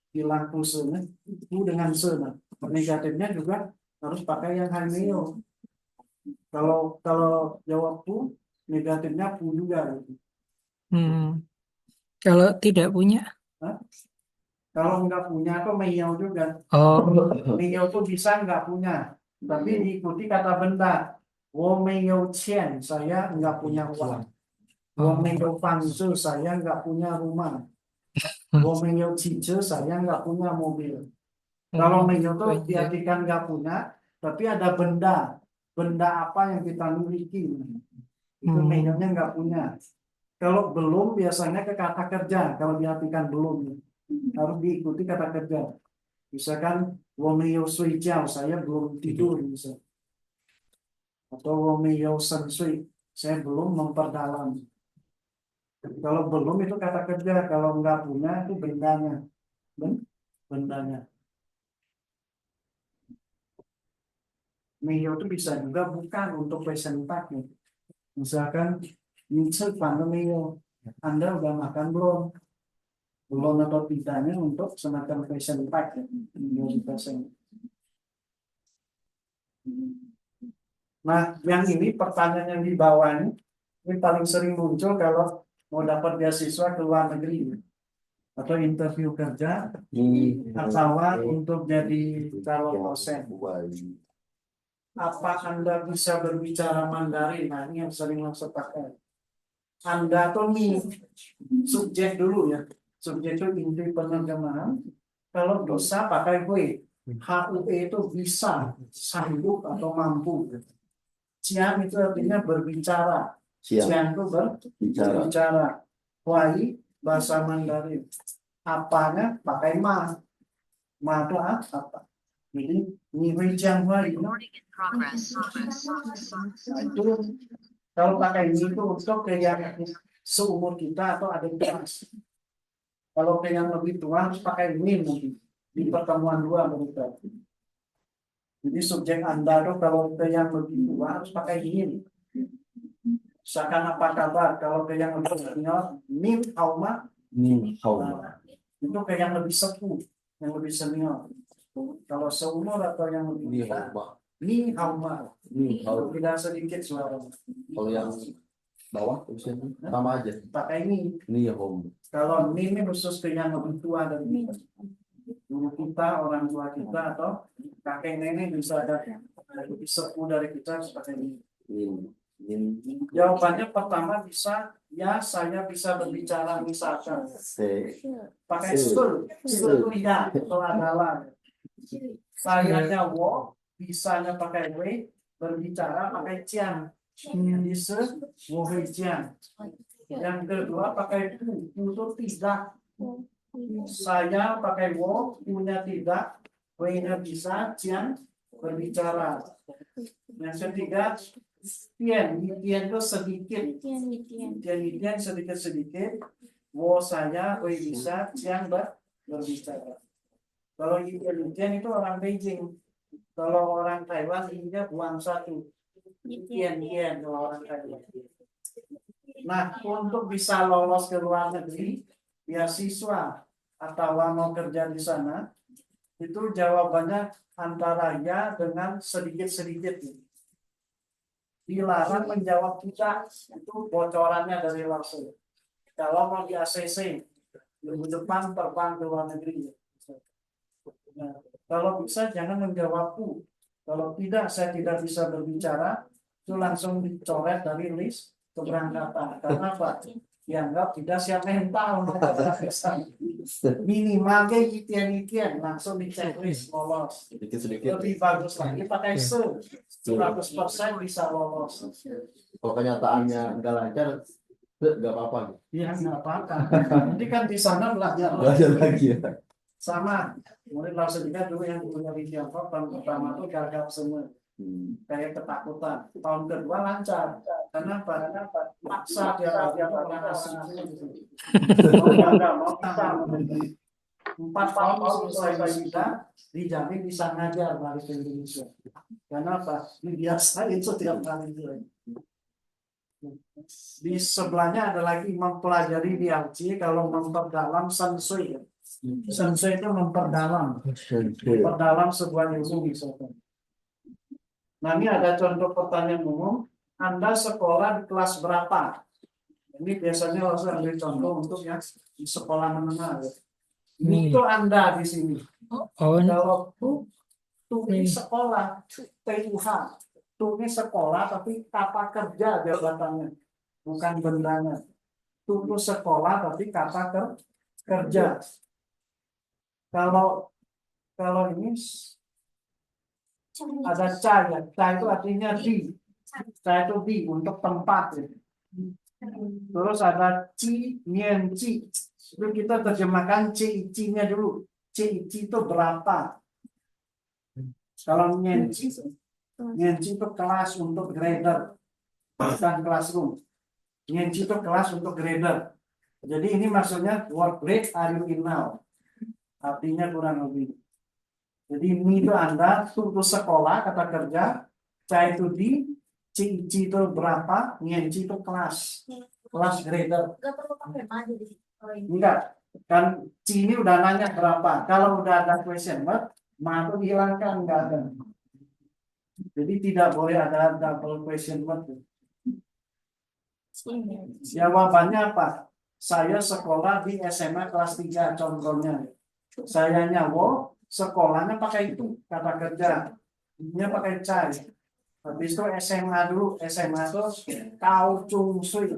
bilang pusenya pu dengan se. Negatifnya juga harus pakai yang hai meo. Kalau jawab pu, negatifnya pu juga. Kalau tidak punya, Kalau nggak punya atau meo juga. Meo itu bisa nggak punya, tapi diikuti kata benda. Wo meo qian, saya nggak punya uang. Wo meo fangzhe, saya nggak punya rumah. Wo meo qizhe, saya nggak punya mobil. Kalau meo itu diartikan nggak punya, tapi ada benda. Benda apa yang kita miliki. Itu meo-nya nggak punya. Kalau belum biasanya ke kata kerja. Kalau diartikan belum, harus diikuti kata kerja. Misalkan wo meo sui jiao, saya belum tidur misalnya. Atau wo meo shen sui, saya belum memperdalam. Kalau belum itu kata kerja, kalau nggak punya itu bendanya. Bendanya. Meo itu bisa juga bukan untuk present part. Misalkan Meo, Anda udah makan belum? Belum atau tidaknya untuk semacam present part. Nah, yang ini pertanyaan yang di bawah ini paling sering muncul kalau mau dapat beasiswa ke luar negeri atau interview kerja atau untuk jadi calon dosen. Apa Anda bisa berbicara Mandarin? Nah, ini yang sering saya pakai. Anda tuh nih subjek dulu ya. Subjek itu inti penerjemahan. Kalau dosa pakai gue. HUE itu bisa, sanggup atau mampu. Cian itu artinya berbicara. Cian itu berbicara. Huai bahasa Mandarin. Apanya pakai ma. Ma itu apa? Jadi Hui Jiang Huai. Nah, itu kalau pakai ini itu untuk yang seumur kita atau ada kelas. Kalau yang lebih tua harus pakai ini mungkin di pertemuan 2 berita. Jadi subjek Anda itu kalau yang lebih tua harus pakai ini. Misalkan apa kabar? Kalau yang lebih senior, Nim Hauma. Itu yang lebih sepuh, yang lebih senior. Kalau seumur atau yang lebih tua, Nim Hauma. Tidak sedikit suara. Kalau yang bawah usianya sama aja. pakai ini. Ini ya home. Kalau ini khusus ke yang lebih tua dari kita. Guru kita, orang tua kita, atau kakek nenek bisa ada lebih sepuh dari kita seperti ini. Ini Jawabannya pertama bisa, ya saya bisa berbicara misalkan. Pakai sul itu ya, atau adalah. Sayanya wo, bisanya pakai we, berbicara pakai cian. Jadi se, wo hui cian. Yang kedua pakai pu itu tidak. Saya pakai wo, punya tidak, we-nya bisa, cian berbicara. Yang ketiga, tian itu sedikit, tian sedikit, wo saya, we bisa, cian berbicara. Kalau tian itu orang Beijing, kalau orang Taiwan ini buang satu, tian kalau orang Taiwan. Nah, untuk bisa lolos ke luar negeri, beasiswa atau mau kerja di sana, itu jawabannya antara ya dengan sedikit-sedikit. Dilarang menjawab tidak, itu bocorannya dari langsung. Kalau mau di ACC, minggu depan terbang ke luar negeri. Nah, kalau bisa jangan menjawab pu. Kalau tidak, saya tidak bisa berbicara, itu langsung dicoret dari list keberangkatan. Karena apa? Dianggap tidak siap mental. Minimalnya itian langsung di checklist lolos. sedikit-sedikit. Lebih bagus lagi pakai 100% bisa lolos. Kalau kenyataannya nggak lancar, nggak apa-apa. Ya nggak apa-apa. Nanti kan di sana belajar Lagi ya. sama. Murid langsung dulu yang punya di Tiongkok tahun pertama tuh gagal semua. Kayak ketakutan. Tahun kedua lancar. Kenapa? Paksa dia orang asing. Mau kita 4 tahun selesai wisuda, dijamin bisa ngajar balik ke Indonesia. Kenapa? Dibiasain setiap kali itu. Di sebelahnya ada lagi mempelajari DLC kalau memperdalam sensui. Sensui itu memperdalam sebuah ilmu misalkan. Nah, ini ada contoh pertanyaan umum. Anda sekolah di kelas berapa? Ini biasanya langsung ambil contoh untuk yang di sekolah menengah. Itu Anda di sini. Kalau tu ini sekolah, TUH. Tu ini sekolah tapi kata kerja jabatannya, bukan bendanya. Tu itu sekolah tapi kata kerja. Kalau ini ada ca ya, ca itu artinya di. Ca itu di untuk tempat. Ya. Terus ada ci, nien ci. Itu kita terjemahkan ci-nya dulu. Ci itu berapa? Kalau nien ci itu kelas untuk grader, bukan classroom. Nien ci itu kelas untuk grader. Jadi ini maksudnya what grade are you in now? Artinya kurang lebih. Jadi ini itu Anda untuk sekolah kata kerja, ca itu di, ci itu berapa, nien ci itu kelas grader. Gak perlu pakai ma jadi. Enggak, kan ci ini udah nanya berapa. Kalau udah ada question mark, ma itu dihilangkan, enggak ada. Jadi tidak boleh ada double question mark. Jawabannya apa? Saya sekolah di SMA kelas 3 contohnya. Saya nyawo sekolahnya pakai itu kata kerja. Ini pakai cai. Habis itu SMA dulu. SMA itu kau cung sui.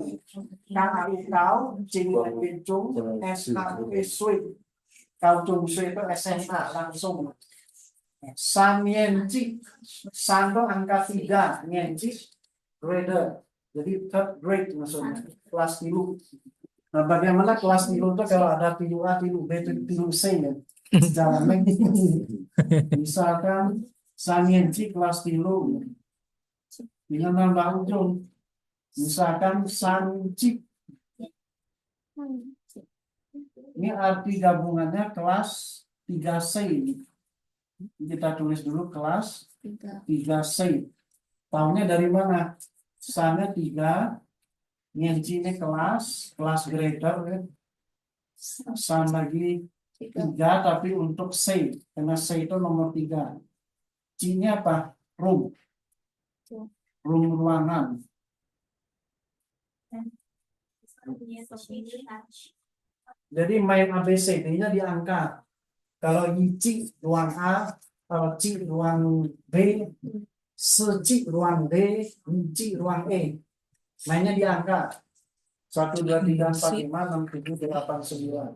Kau cing cung sui. Kau cung sui itu SMA langsung. San Yenci. San itu angka 3. Yenci grader. Jadi third grade maksudnya. Kelas tilu. Nah, bagaimana kelas tilu itu kalau ada tilu A, tilu B, tilu C ya? Jalan ini. Misalkan San Yenci kelas tilu. Dengan nambah ujung. Misalkan San Cip. Ini arti gabungannya kelas 3C. Kita tulis dulu kelas 3C. Tahunnya dari mana? Sana 3. Yenci ini kelas grader. Ya. San lagi 3 tapi untuk C. Karena C itu nomor 3. C-nya apa? Room ruangan. Jadi main ABCD-nya di angka. Kalau Ci ruang A, kalau Ci ruang B, Ci ruang D, Ci ruang E. Mainnya di angka. 1, 2, 3, 4, 5, 6, 7, 8, 9.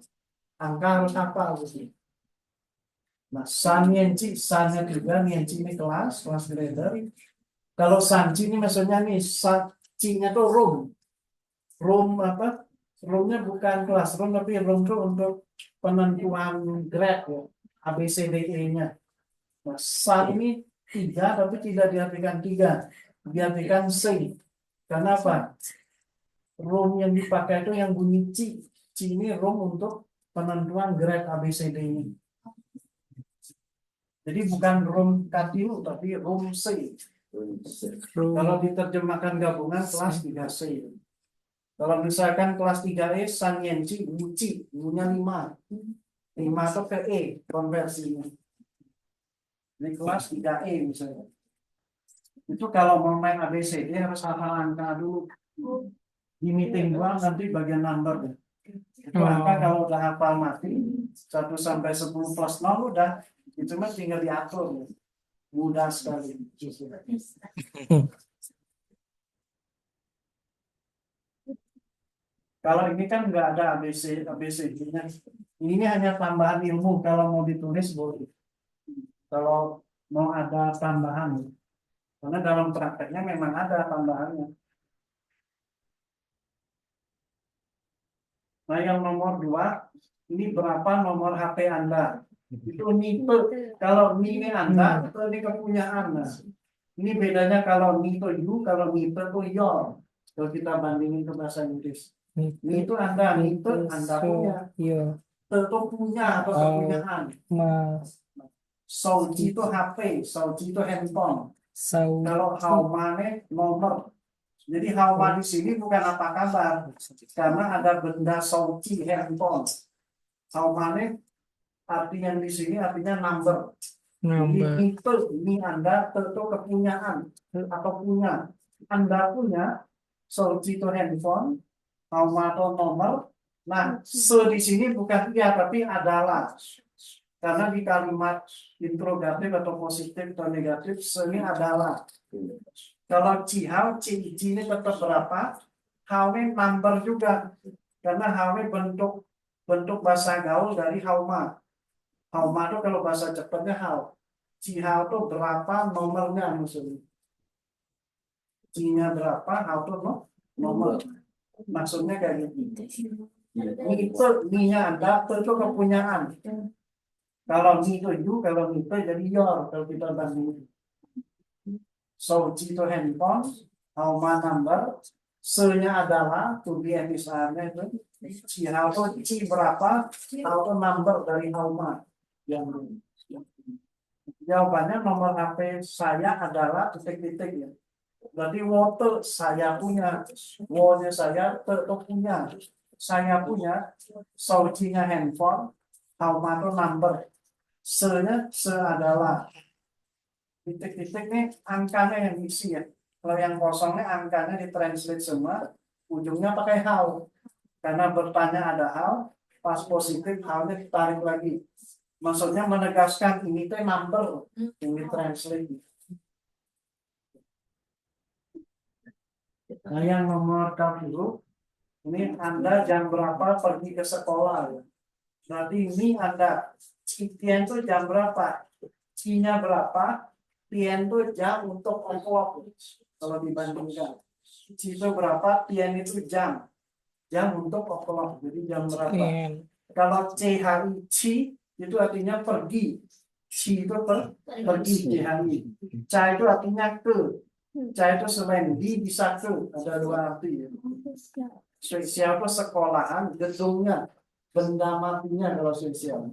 Angka harus apa gitu. Nah, San Nianci, Sannya 3, Nianci ini kelas grader. Kalau Sanci ini maksudnya nih, Ci-nya tuh room. Room apa? Roomnya bukan classroom, tapi room tuh untuk penentuan grade ya. ABCDE-nya. Nah, San ini 3, tapi tidak diartikan 3. Diartikan C. Karena apa? Room yang dipakai itu yang bunyi C. C ini room untuk penentuan grade ABCD ini. Jadi bukan room KTU, tapi room C. Kalau diterjemahkan gabungan kelas 3C. Kalau misalkan kelas 3E, San Yenci, Wuci, U-nya 5. 5 atau ke E, konversinya. Ini kelas 3E misalnya. Itu kalau mau main ABCD harus hafal angka dulu. Di meeting doang nanti bagian number. Itu angka kalau udah hafal mati, 1 sampai 10 plus 0 udah, itu mah tinggal diatur. Mudah sekali. Kalau ini kan nggak ada ABCD-nya. Ini hanya tambahan ilmu. Kalau mau ditulis boleh. Kalau mau ada tambahan. Karena dalam prakteknya memang ada tambahannya. Nah, yang nomor 2, ini berapa nomor HP Anda? Itu NIPE. Kalau ini Anda, itu ini kepunyaan. Nah, ini bedanya kalau NIPE you, kalau NIPE itu your. Kalau kita bandingin ke bahasa Inggris. Ini itu Anda, NIPE Anda punya. Itu punya atau kepunyaan. Sauji itu HP, Sauji itu handphone. Kalau haumane nomor. Jadi hauma di sini bukan apa kabar, karena ada benda sauji handphone. Haumane artinya di sini artinya number. Jadi itu ini Anda tentu kepunyaan atau punya. Anda punya sauji itu handphone, hauma atau nomor. Nah, di sini bukan iya tapi adalah. Karena di kalimat interrogatif atau positif atau negatif, ini adalah. Kalau cihau, cici ini tetap berapa? Hau ini number juga. Karena hau ini bentuk bahasa gaul dari hauma. Hauma itu kalau bahasa cepatnya hau. Cihau itu berapa nomornya maksudnya. Cinya berapa, hau itu nomor. Maksudnya kayak gitu. Itu ni-nya Anda, itu kepunyaan. Kalau ni itu you, kalau ni itu jadi your. Kalau kita bandingin. So, itu handphone, hauma number, se-nya adalah, to be emisarnya itu, cihau itu ci berapa, hau itu number dari hauma. Jawabannya nomor HP saya adalah titik-titik ya. Berarti wote saya punya, wo-nya saya punya, saya punya, so-nya handphone, hauma itu number, se-nya se adalah. Titik-titik nih angkanya yang isi ya. Kalau yang kosongnya angkanya ditranslate semua, ujungnya pakai how. Karena bertanya ada how, pas positif how-nya ditarik lagi. Maksudnya menegaskan ini tuh number yang ditranslate. Nah, yang nomor 40, ini Anda jam berapa pergi ke sekolah ya. Berarti ini Anda, Cipian tuh jam berapa? Cinya berapa? Pian itu jam untuk ongkos kalau dibandingkan. Ci itu berapa? Pian itu jam. Jam untuk ongkos. Jadi jam berapa? Kalau CHI ci itu artinya pergi. Ci itu pergi CHI. Ca itu artinya ke. Ca itu selain di bisa ke. Ada 2 arti. Spesial itu sekolahan, gedungnya, benda matinya kalau spesial.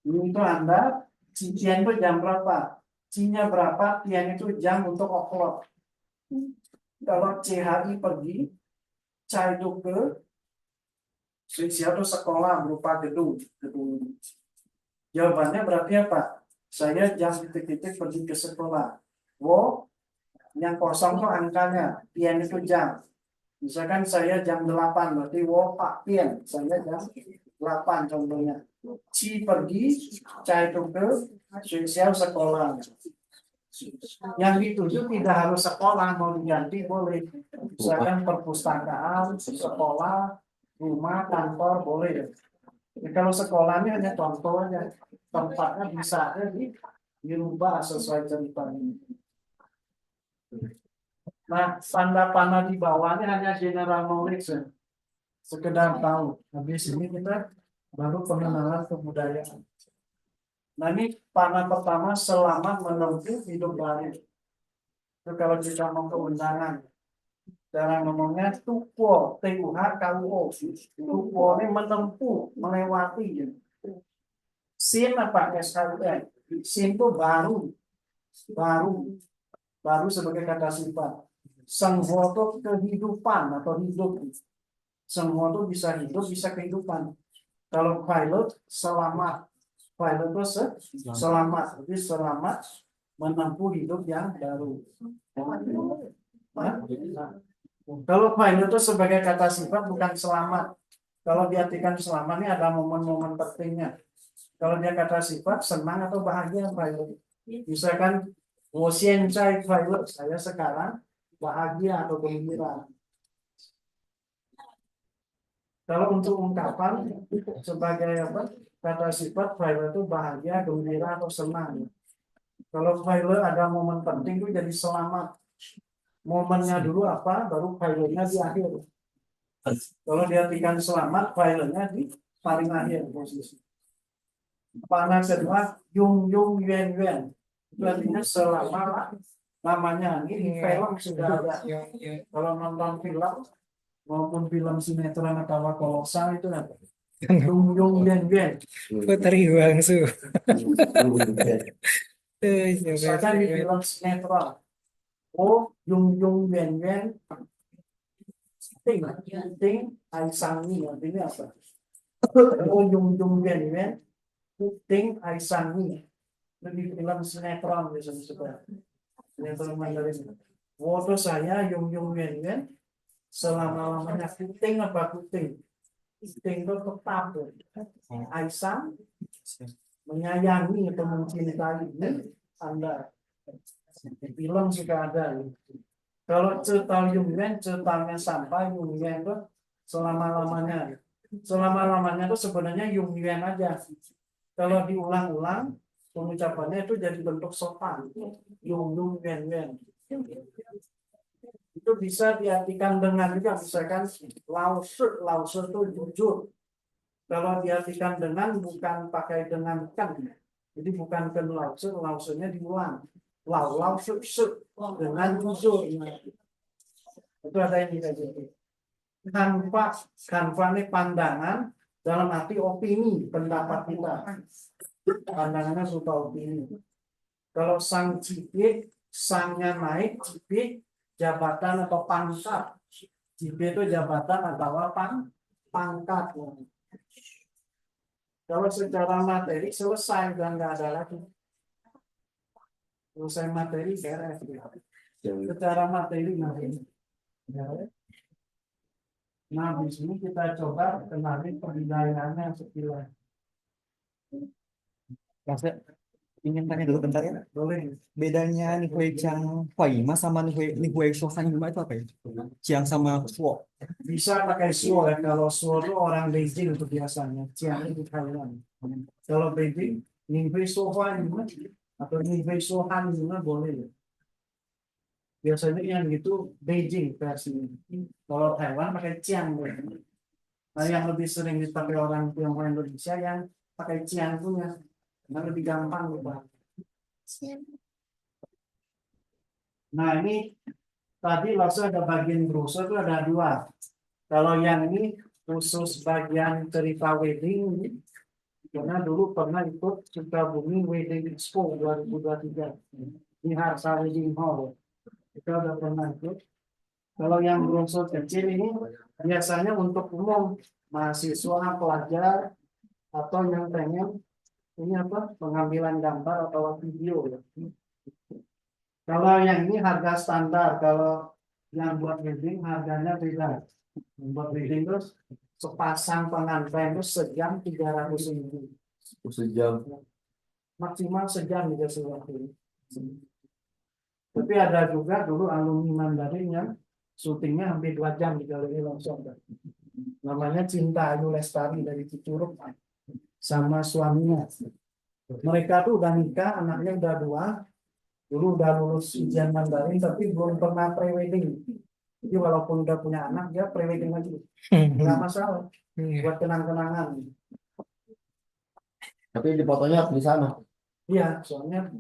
Ini itu Anda, Cipian itu jam berapa? C-nya berapa, pian itu jam untuk o'clock. Kalau CHI pergi, ca itu ke, spesial itu sekolah berupa gedung. Jawabannya berarti apa? Saya jam titik-titik pergi ke sekolah. Wo, yang kosong itu angkanya, pian itu jam. Misalkan saya jam 8, berarti wo pak pian, saya jam 8 contohnya. Ci pergi, cai itu ke sosial sekolah. Yang dituju tidak harus sekolah, mau diganti boleh. Misalkan perpustakaan, sekolah, rumah, kantor boleh. Ya, kalau sekolahnya hanya contoh aja, tempatnya bisa aja dirubah sesuai ceritanya. Nah, tanda panah di bawahnya hanya general knowledge ya. Sekedar tahu. Habis ini kita baru pengenalan kebudayaan. Nah, ini panah pertama, selamat menempuh hidup baru. Itu kalau kita mau ke undangan. Cara ngomongnya tupo, TUH-KUO. Tupo ini menempuh, melewati. Ya. Sin apa? SKUN. Sin itu baru. Baru sebagai kata sifat. Sengho itu kehidupan atau hidup. Sengho itu bisa hidup, bisa kehidupan. Kalau pilot, selamat. Pilot itu selamat. Jadi selamat menempuh hidup yang baru. Nah, kalau pilot itu sebagai kata sifat bukan selamat. Kalau diartikan selamat ini ada momen-momen pentingnya. Kalau dia kata sifat senang atau bahagia pilot. Misalkan Wosienchai pilot, saya sekarang bahagia atau gembira. Kalau untuk ungkapan sebagai apa? Kata sifat pilot itu bahagia, gembira atau senang. Kalau pilot ada momen penting itu jadi selamat. Momennya dulu apa, baru pilotnya di akhir. Kalau diartikan selamat, pilotnya di paling akhir posisi. Panah kedua, Yung Yung Yuan Yuan. Itu artinya selama namanya. Ini film sudah ada. Kalau nonton film, maupun film sinetron atau kolosal itu apa? Yung Yung Yuan Yuan. Putri Wangsu. Misalkan di film sinetron. Oh, Yung Yung Yuan Yuan. Ting Ai Sang Ni artinya apa? Oh, Yung Yung Yuan Yuan. Ting Ai Sang Ni. Lebih film sinetron biasanya suka. Sinetron Mandarin. Foto saya Yung Yung Yuan Yuan. Selama-lamanya kuting apa kuting? Kuting itu tetap. Ai Sang menyayangi atau mencintai Anda. Di film suka ada. Kalau cerita Yungyen, ceritanya sampai Yungyen itu selama-lamanya. Selama-lamanya itu sebenarnya Yungyen aja. Kalau diulang-ulang, pengucapannya itu jadi bentuk sopan. Yungyen. Itu bisa diartikan dengan juga, misalkan lause itu jujur. Kalau diartikan dengan bukan pakai dengan kan. Jadi bukan kan lausenya diulang. Lause dengan jujur. Itu ada yang tidak jadi. Kanva ini pandangan dalam arti opini, pendapat kita. Pandangannya suka opini. Kalau sang cipik, sangnya naik, cipik, jabatan atau pangkat. Cipik itu jabatan atau pangkat. Kalau secara materi selesai dan nggak ada lagi. Selesai materi beres. Secara materi nanti. Nah, di sini kita coba kenali perbedaannya sekilas. Maksudnya ingin tanya dulu bentar ya. Boleh. Bedanya Nihue Chiang Huaima sama Nihue Shuo Hanima itu apa ya? Chiang sama Shuo. Bisa pakai Suo ya. Kalau Suo itu orang Beijing itu biasanya. Chiang itu Taiwan. Kalau Beijing, Nihue Shuo Hanima atau Nihue Shuo Hanima boleh. Biasanya yang gitu Beijing versinya. Kalau Taiwan pakai Chiang. Nah, yang lebih sering dipakai orang Tionghoa Indonesia yang pakai Chiang punya. Karena lebih gampang lupa. Nah, ini tadi langsung ada bagian brosur itu ada dua. Kalau yang ini khusus bagian cerita wedding, karena dulu pernah ikut Sukabumi Wedding Expo 2023 di Harsa Wedding Hall. Kita udah pernah ikut. Kalau yang brosur kecil ini biasanya untuk umum, mahasiswa, pelajar, atau yang pengen ini apa pengambilan gambar atau video. Kalau yang ini harga standar, kalau yang buat wedding harganya beda. Yang buat wedding terus sepasang pengantin itu sejam 300.000. Sejam. Maksimal sejam dikasih waktu. Tapi ada juga dulu alumni Mandarin yang syutingnya hampir 2 jam di Galeri Longsor. Namanya Cinta Ayu Lestari dari Cicurug sama suaminya. Mereka tuh udah nikah, anaknya udah 2, dulu udah lulus ujian Mandarin tapi belum pernah pre-wedding. Jadi walaupun udah punya anak, dia pre-wedding lagi. Nggak masalah, buat kenang-kenangan. Tapi di fotonya di sana. Iya, soalnya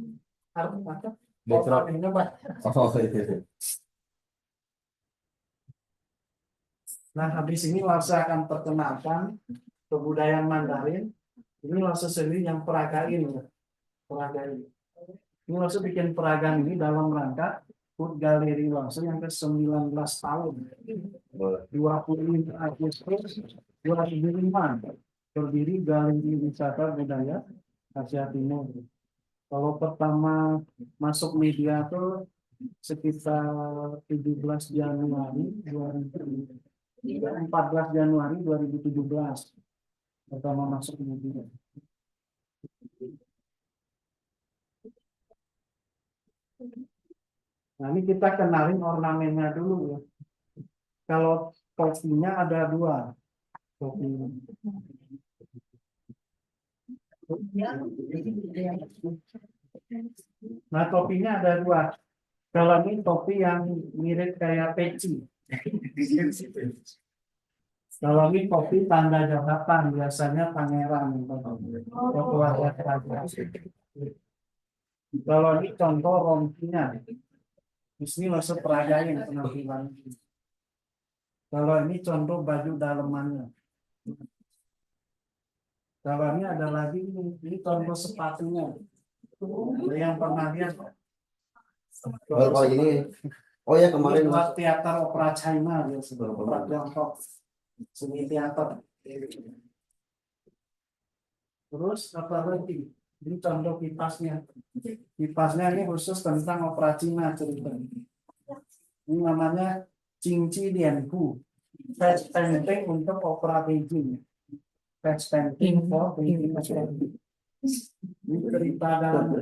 harus apa? Background. Fotonya, Pak. Oh, iya. Nah, habis ini Larsa akan perkenalkan kebudayaan Mandarin. Ini Larsa sendiri yang peragain, ya. Peragain. Ini Larsa bikin peragaan ini dalam rangka HUT Galeri Larsa yang ke-19 tahun. 25 Agustus 2005. Berdiri Galeri Wisata Budaya Asia Timur. Kalau pertama masuk media tuh sekitar 17 Januari 14 Januari 2017 pertama masuk media. Nah, ini kita kenalin ornamennya dulu ya. Kalau topinya ada 2. Topi. Nah, topinya ada 2. Kalau ini topi yang mirip kayak peci. Kalau ini topi tanda jabatan, biasanya pangeran atau keluarga kerajaan. Kalau ini contoh rompinya, di sini langsung peragain penampilan. Kalau ini contoh baju dalemannya. Kalau ini ada lagi, ini contoh sepatunya. Ada yang pernah lihat? Oh, ini. Oh ya kemarin Ini buat teater opera China dia opera Tiongkok, seni teater. Terus apa lagi? Ini contoh kipasnya. Kipasnya ini khusus tentang opera Cina cerita. Ini namanya Qingqi Lianhu. Face painting untuk opera Beijing. Face painting for Beijing. Ini cerita dalam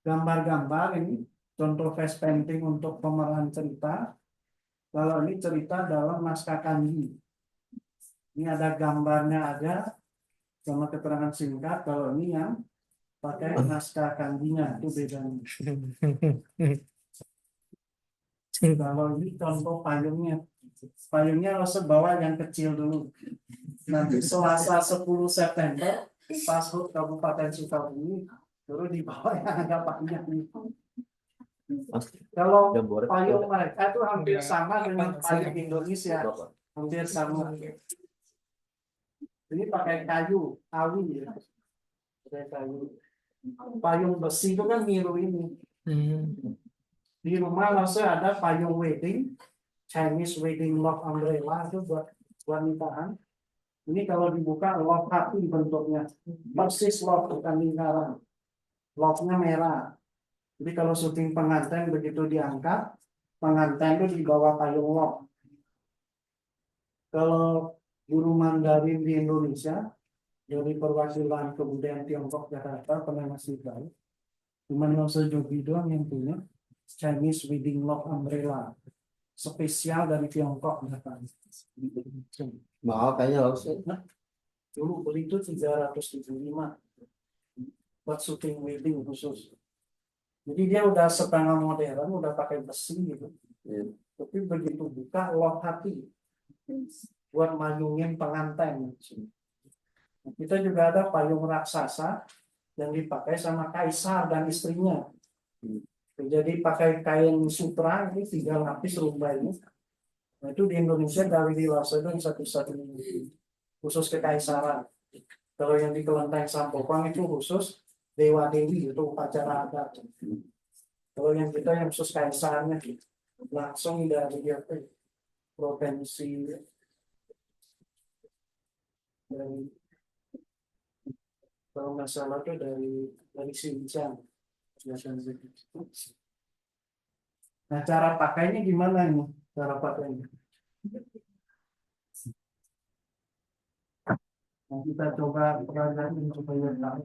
gambar-gambar ini. Contoh face painting untuk pemeran cerita. Kalau ini cerita dalam naskah kanji. Ini ada gambarnya ada sama keterangan singkat. Kalau ini yang pakai naskah kanjinya itu bedanya. Kalau ini contoh payungnya. Payungnya harus bawa yang kecil dulu. Nanti Selasa 10 September pas HUT Kabupaten Sukabumi baru dibawa yang agak panjang. Kalau payung mereka itu hampir sama dengan payung Indonesia, hampir sama. Ini pakai kayu, awi ya. Pakai kayu. Payung besi itu kan niru ini. Di rumah langsung ada payung wedding, Chinese wedding love umbrella itu buat nikahan. Ini kalau dibuka love hati bentuknya, persis love bukan lingkaran. Love-nya merah. Jadi kalau syuting pengantin begitu diangkat, pengantin itu di bawah payung love. Kalau guru Mandarin di Indonesia dari perwakilan kebudayaan Tiongkok Jakarta pernah masih tahu, cuma Lose Jogi doang yang punya Chinese Wedding Love Umbrella spesial dari Tiongkok datang. mahal kayaknya harus. Dulu beli itu 375 buat syuting wedding khusus. Jadi dia udah setengah modern, udah pakai besi gitu. Tapi begitu buka love hati buat mayungin pengantin. Kita juga ada payung raksasa yang dipakai sama kaisar dan istrinya. Jadi pakai kain sutra ini 3 lapis rumbai ini. Nah, itu di Indonesia dari di Lhasa itu satu-satunya khusus kekaisaran. Kalau yang di Kelenteng Sampokong itu khusus Dewa Dewi itu upacara adat. Kalau yang kita yang khusus kaisarnya langsung dari provinsi dari kalau nggak salah itu dari Xinjiang. Nah, cara pakainya gimana ini? cara pakainya. Nah, kita coba peragain supaya tahu.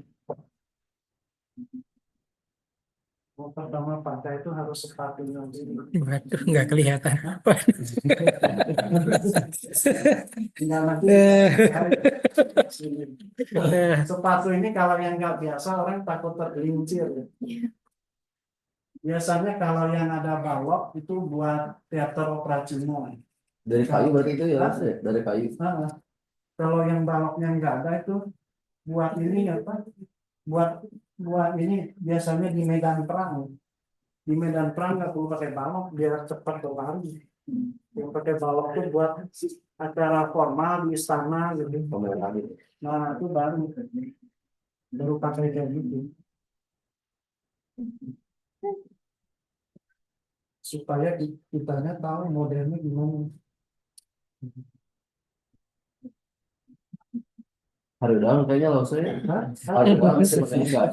Oh, pertama pakai itu harus sepatunya ini. Waduh, nggak kelihatan apa. Tinggal nanti sepatu ini kalau yang nggak biasa orang takut tergelincir. Biasanya kalau yang ada balok itu buat teater operasional. Dari kayu berarti itu ya, Mas, ya? Dari kayu. Nah, kalau yang baloknya nggak ada itu buat ini apa? Buat ini biasanya di medan perang. Di medan perang nggak perlu pakai balok biar cepat berlari. Yang pakai balok itu buat acara formal di istana gitu. Pemeran itu. Nah itu baru pakai kayak gitu. Supaya kitanya tahu modelnya gimana. Hari dalam kayaknya loh saya. Hari dalam saya pakai enggak.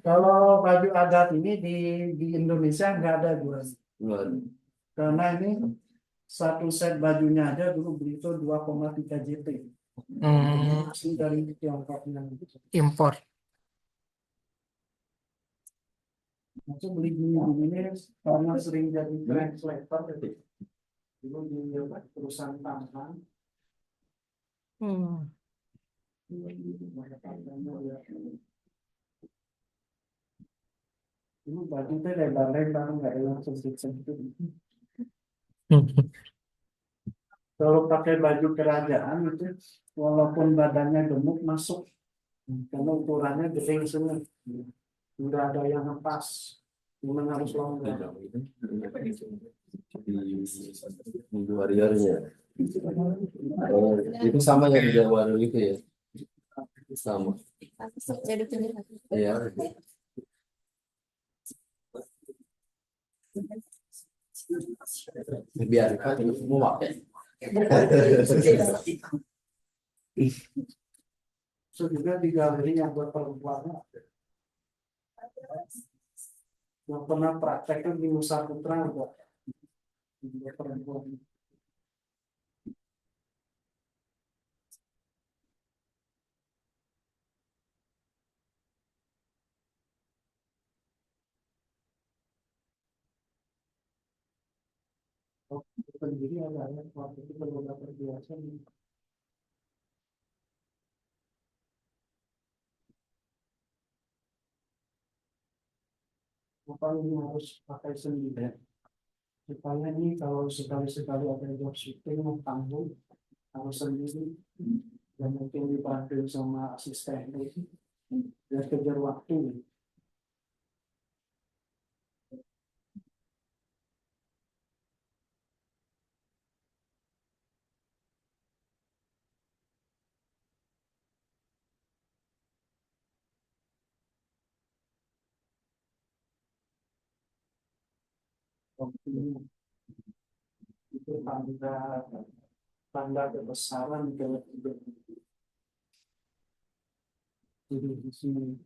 Kalau baju adat ini di Indonesia nggak ada gua. Enggak. Karena ini satu set bajunya aja dulu beli itu 2,3 JT. Asli dari Tiongkok yang Impor. Maksud beli ini karena sering jadi translator gitu. Dulu di perusahaan tambang. Ini baju itu lebar-lebar nggak yang sempit-sempit. Kalau pakai baju kerajaan itu walaupun badannya gemuk masuk karena ukurannya gede semua. Nggak ada yang ngepas. Memang harus longgar. Di warriornya. Oh, itu sama yang di Jawa dulu itu ya. Sama. Iya. Biar kan semua pakai. So juga di galeri yang buat perempuan yang pernah praktek kan di Nusa Putra buat perempuan. Sendiri ada waktu itu berbeda terbiasa. Apa ini harus pakai sendiri? Supaya ini kalau sekali-sekali ada job syuting mau tanggung harus sendiri dan mungkin dibantu sama asisten itu biar kejar waktu. Itu tanda kebesaran kalau jadi di sini.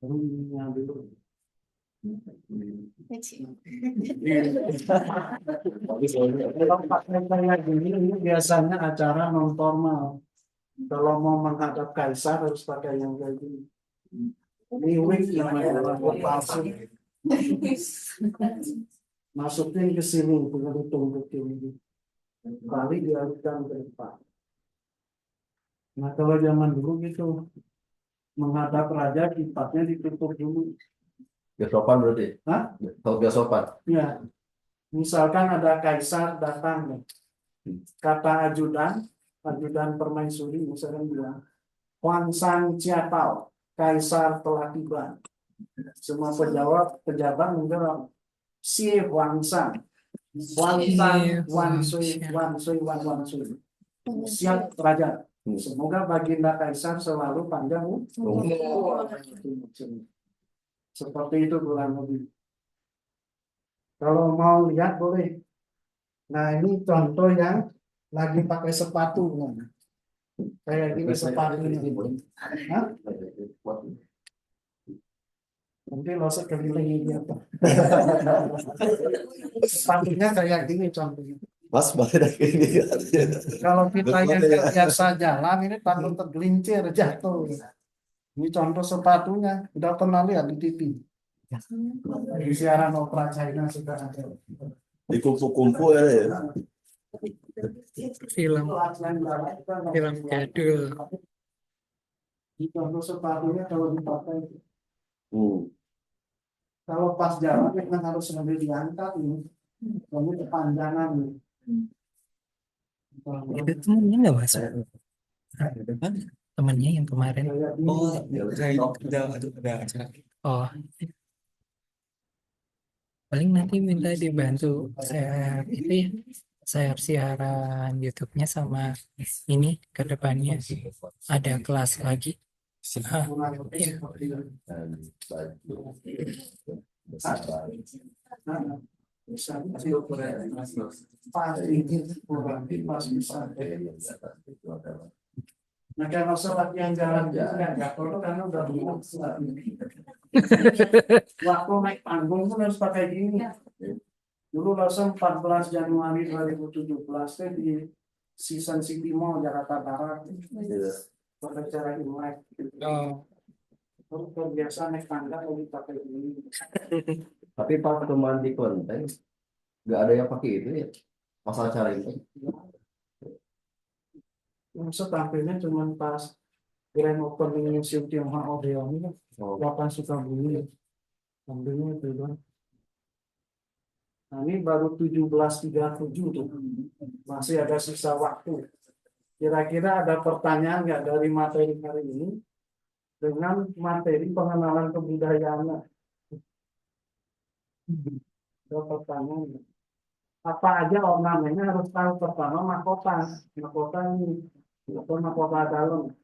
Baru yang dulu. Kalau pakai kayak gini ini biasanya acara non formal. Kalau mau menghadap kaisar harus pakai yang kayak gini. Ini wig namanya rambut palsu. Masukin ke sini dengan ditumbuk ini. Kali dialihkan ke depan. Nah kalau zaman dulu gitu menghadap raja kitabnya ditutup dulu. Biar sopan berarti. Hah? Kalau biar sopan. Ya, misalkan ada kaisar datang, kata ajudan permaisuri misalkan bilang, Huang San Ciatao, kaisar telah tiba. Semua pejabat menjawab, Si Huang San, Huang San, Wan Sui, Wan Sui, Wan Sui. Siap raja. Semoga Baginda Kaisar selalu panjang umur. Seperti itu kurang lebih. Kalau mau lihat boleh. Nah ini contoh yang lagi pakai sepatu. Nah. Kayak gini sepatunya. Hah? Nanti lo sekeliling ini apa? Sepatunya kayak gini contohnya. Mas balik ini. Kalau kita yang biasa jalan ini takut tergelincir jatuh. Ini contoh sepatunya. Udah pernah lihat di TV. Di siaran opera China sudah ada. Di kumpul-kumpul ya. Film jadul. Di contoh sepatunya kalau dipakai. Kalau pas jalan memang harus sambil diangkat ini. Kamu kepanjangan nih. Itu temennya nggak Mas? Temennya yang kemarin. Oh, ada acara. Oh, paling nanti minta dibantu saya itu ya, saya siaran YouTube-nya sama ini ke depannya ada kelas lagi. Ah, iya. Nah kalau sholat yang jalan nggak jatuh karena udah bingung. Waktu naik panggung pun harus pakai gini. Dulu langsung 14 Januari 2017 di Season City Mall Jakarta Barat. Pada cara Imlek. Oh, Kalau biasa naik tangga kalau dipakai gini. Tapi pas teman di konten nggak ada yang pakai itu ya. Masalah cara itu. Maksud tampilnya cuma pas grand opening museum Tionghoa Odeon ini, Lapan Sukabumi, tampilnya itu doang. Nah ini baru 17.37 tuh, masih ada sisa waktu. Kira-kira ada pertanyaan nggak dari materi hari ini dengan materi pengenalan kebudayaan? Ada pertanyaan nggak? Apa aja ornamennya harus tahu. Pertama mahkota ini atau mahkota dalam.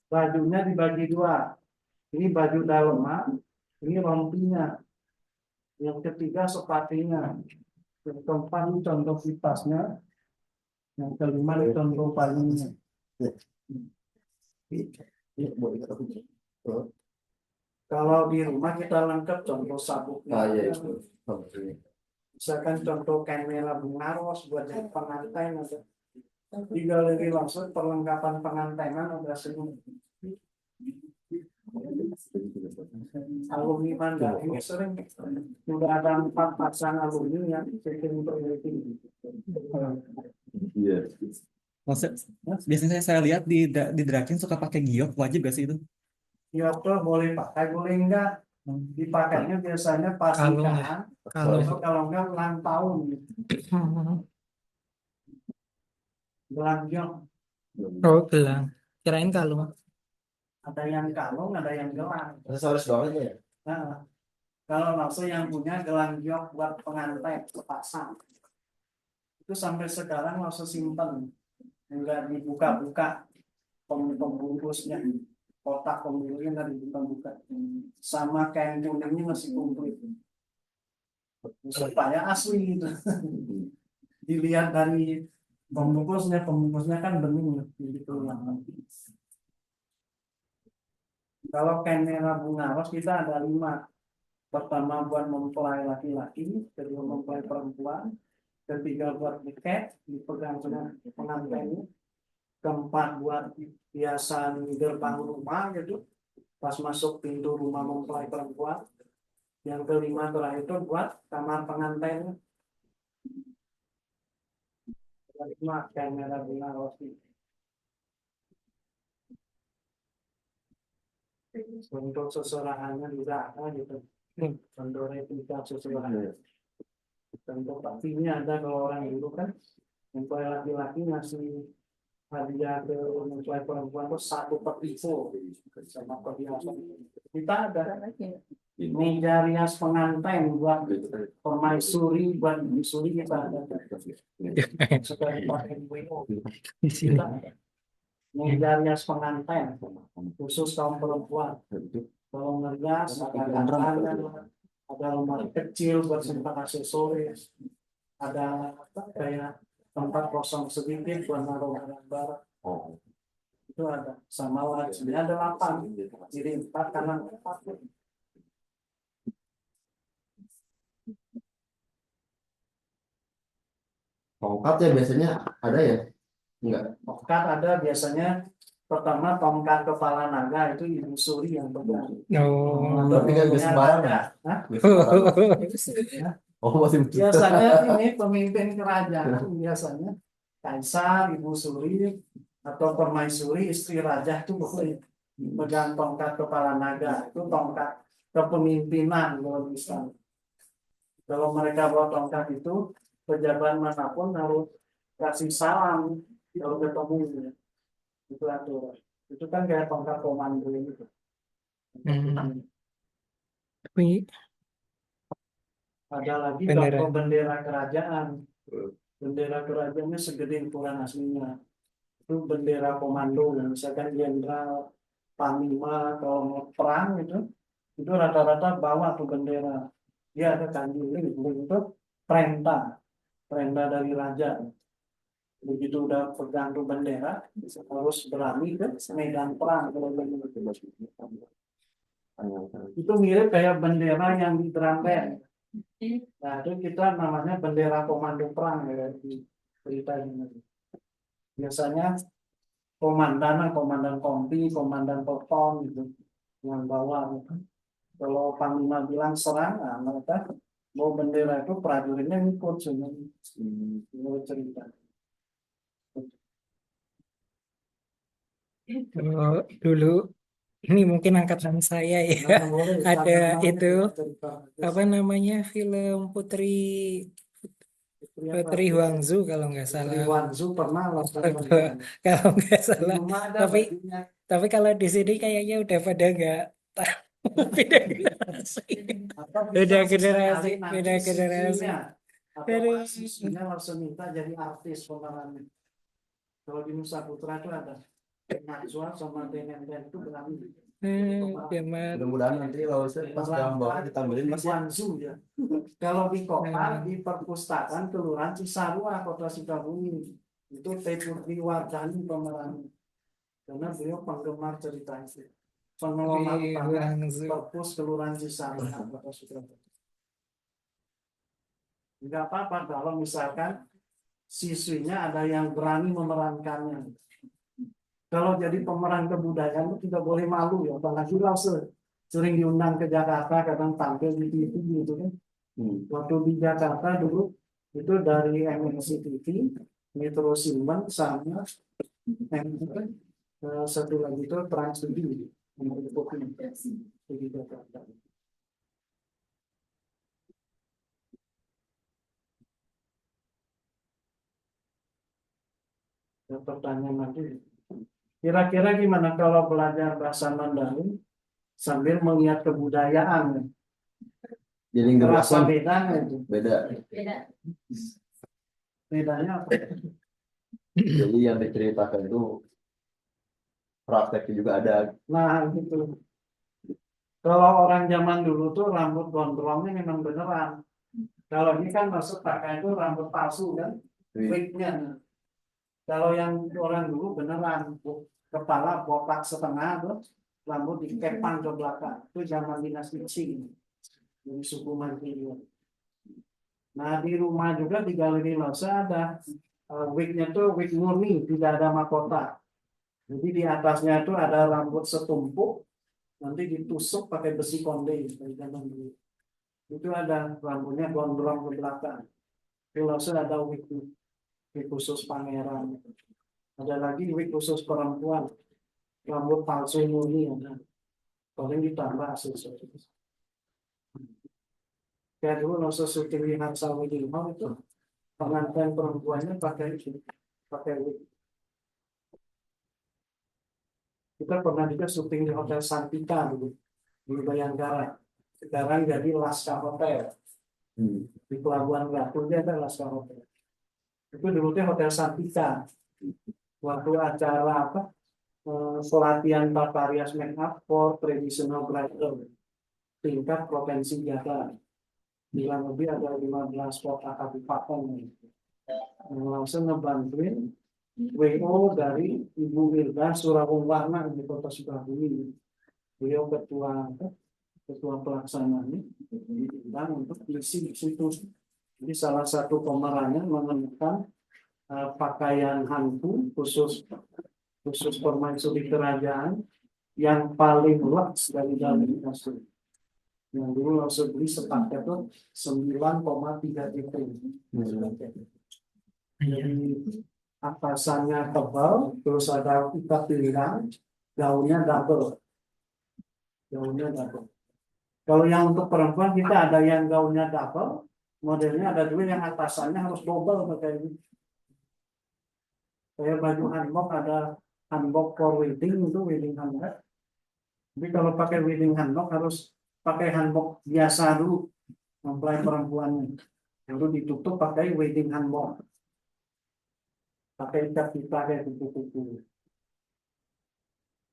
Bajunya dibagi dua, ini baju dalam, ini rompinya. Yang ketiga sepatunya. Yang keempat ini contoh kitasnya. Yang kelima ini contoh payungnya. Kalau di rumah kita lengkap contoh sabuknya. Misalkan contoh kain merah bunga ros buat jadi pengantin ada. Di galeri langsung perlengkapan pengantinan ada semua. Alumni Banda ini sering sudah ada 4 pasang alumni yang bikin peneliti. Iya. Maksud, biasanya saya lihat di Drakin suka pakai giok, wajib gak sih itu? Ya tuh boleh pakai boleh enggak. Dipakainya biasanya pas Kalung ya. nikahan, Kalung. kalau enggak ulang tahun. Gelang giok. Oh, gelang. Kirain kalung. Ada yang kalung, ada yang gelang. Aksesoris doang aja ya. Nah, kalau langsung yang punya gelang giok buat pengantin sepasang, itu sampai sekarang langsung simpen, enggak dibuka-buka pembungkusnya, kotak pembungkusnya enggak dibuka-buka, sama kain kuningnya masih komplit, supaya asli gitu. Dilihat dari pembungkusnya kan bening gitu. Kalau kain merah bunga ros kita ada 5. Pertama buat mempelai laki-laki, kedua mempelai perempuan, ketiga buat buket dipegang dengan pengantinnya, keempat buat hiasan gerbang rumah gitu, pas masuk pintu rumah mempelai perempuan, yang kelima terakhir itu buat kamar pengantin. 5 kain merah bunga ros. Untuk seserahannya juga ada gitu. Contoh replika seserahan. Contoh pastinya ada kalau orang dulu kan mempelai laki-laki ngasih hadiah ke mempelai perempuan itu 1 petipo sama perhiasan. Kita ada meja rias pengantin buat permaisuri, buat bisuri kita ada. Supaya pakai WO. Di sini. meja rias pengantin khusus kaum perempuan. Kalau ngerias ada lemari kecil buat simpan aksesoris, ada kayak tempat kosong sedikit buat naruh barang-barang. Oh. Itu ada sama lah sebenarnya ada 8, jadi 4 kanan 4. Tongkat ya biasanya ada ya? Enggak. Tongkat ada biasanya. Pertama tongkat kepala naga itu Ibu Suri yang pegang. Oh. Tapi kan bisa sembarangan. Hah? Bisa sembarangan. Oh, masih begitu. Biasanya ini pemimpin kerajaan biasanya kaisar, Ibu Suri atau permaisuri istri raja itu boleh pegang tongkat kepala naga. Itu tongkat kepemimpinan kalau bisa. Kalau mereka bawa tongkat itu pejabat manapun harus kasih salam kalau ketemu. Itu aturan. Itu kan kayak tongkat komando gitu. Tapi Ada lagi Bendera. contoh bendera kerajaan. Bendera kerajaannya segede ukuran aslinya. Itu bendera komando. Misalkan jenderal, panglima, kalau mau perang itu rata-rata bawa tuh bendera. Dia ada kanjuling, itu perintah dari raja. Begitu udah pegang tuh bendera, harus berani ke medan perang. Itu mirip kayak bendera yang di drum band. Nah, itu kita namanya bendera komando perang ya di berita ini. Biasanya komandan kompi, komandan peton gitu yang bawa gitu. Kalau panglima bilang serang, nah mereka bawa bendera itu prajuritnya ngikut semua. Cerita. kalau dulu ini mungkin angkatan saya ya, Nah, boleh, ada sama-sama itu cerita. apa namanya film Putri Huangzu kalau nggak Putri salah. Wanzu pernah lah. Kalau nggak Di salah. rumah ada Tapi bajunya. tapi kalau di sini kayaknya udah pada nggak tahu. Beda generasi. Atau bisa Beda sesekali generasi, nanti beda generasi. siswinya atau Aduh. mahasiswinya langsung minta jadi artis pemerannya. Kalau di Nusa Putra itu ada Najwa sama Denen itu berani. Zaman Mudah-mudahan nanti kalau saya pas dalam bawah ditampilin Mas ya. Wanzu ya. Kalau di kota di perpustakaan Kelurahan Cisarua Kota Sukabumi itu Teh Putri Wardani pemerannya. Karena beliau penggemar cerita itu. Pengelola utama Huangzu. perpus Kelurahan Cisarua Kota Sukabumi. Enggak apa-apa kalau misalkan siswinya ada yang berani memerankannya. Kalau jadi pemeran kebudayaan itu tidak boleh malu ya, apalagi kalau sering diundang ke Jakarta, kadang tampil di TV gitu kan. Waktu di Jakarta dulu itu dari MNC TV, Metro Simban sama satu lagi itu Trans TV yang berikut di Jakarta. Pertanyaan lagi. Kira-kira gimana kalau belajar bahasa Mandarin sambil melihat kebudayaan? Jadi nggak Terasa bosan. bedanya itu. Beda. Bedanya apa? Jadi yang diceritakan itu prakteknya juga ada. Nah, gitu. Kalau orang zaman dulu tuh rambut gondrongnya memang beneran. Kalau ini kan maksud pakai itu rambut palsu kan, wignya. Kalau yang orang dulu beneran, kepala botak setengah tuh, rambut dikepang ke belakang. Itu zaman dinasti Qing, dari suku Manchuria. Nah di rumah juga di Galeri Losa ada wignya tuh wig murni, tidak ada mahkota. Jadi di atasnya itu ada rambut setumpuk, nanti ditusuk pakai besi konde dari zaman dulu. Itu ada rambutnya gondrong ke belakang. Di Losa ada wig khusus pangeran. Ada lagi wig khusus perempuan, rambut palsu murni ada. Paling ditambah aksesoris. Kayak dulu Losa syuting Harsawi di rumah itu pengantin perempuannya pakai wig. Kita pernah juga syuting di Hotel Santika dulu di Bayangkara. Sekarang jadi Laskar Hotel di Pelabuhan Ratu dia ada Laskar Hotel. Itu dulu Hotel Santika. Waktu acara pelatihan Paparias Makeup for Traditional Bridal tingkat provinsi Jawa. Kurang lebih ada 15 kota kabupaten. Langsung ngebantuin WO dari Ibu Wirda Surawongwarna di Kota Sukabumi. Beliau ketua pelaksananya diundang untuk isi situs. Jadi salah satu pemerannya menemukan pakaian hantu khusus permaisuri kerajaan yang paling luas dari dalam kasur. Yang dulu langsung beli sepaket itu 9,3 juta. Jadi atasannya tebal, terus ada ikat pinggang, gaunnya double. Kalau yang untuk perempuan kita ada yang gaunnya double, modelnya ada juga yang atasannya harus double kayak ini. Kayak baju hanbok ada hanbok for wedding itu wedding hanbok. Tapi kalau pakai wedding hanbok harus pakai hanbok biasa dulu mempelai perempuannya. Lalu ditutup pakai wedding hanbok. Pakai ikat pita kayak kupu-kupu.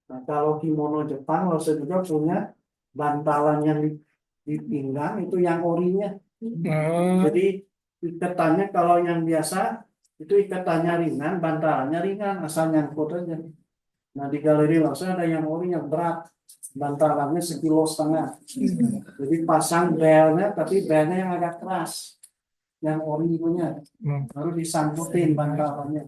Nah, kalau kimono Jepang harus juga punya bantalan yang di pinggang itu yang orinya. Jadi ikatannya kalau yang biasa itu ikatannya ringan, bantalannya ringan, asal nyangkut aja. Nah di galeri langsung ada yang ori yang berat, bantalannya 1,5 kilo. Jadi pasang belnya, tapi belnya yang agak keras, yang ori punya, baru disangkutin bantalannya.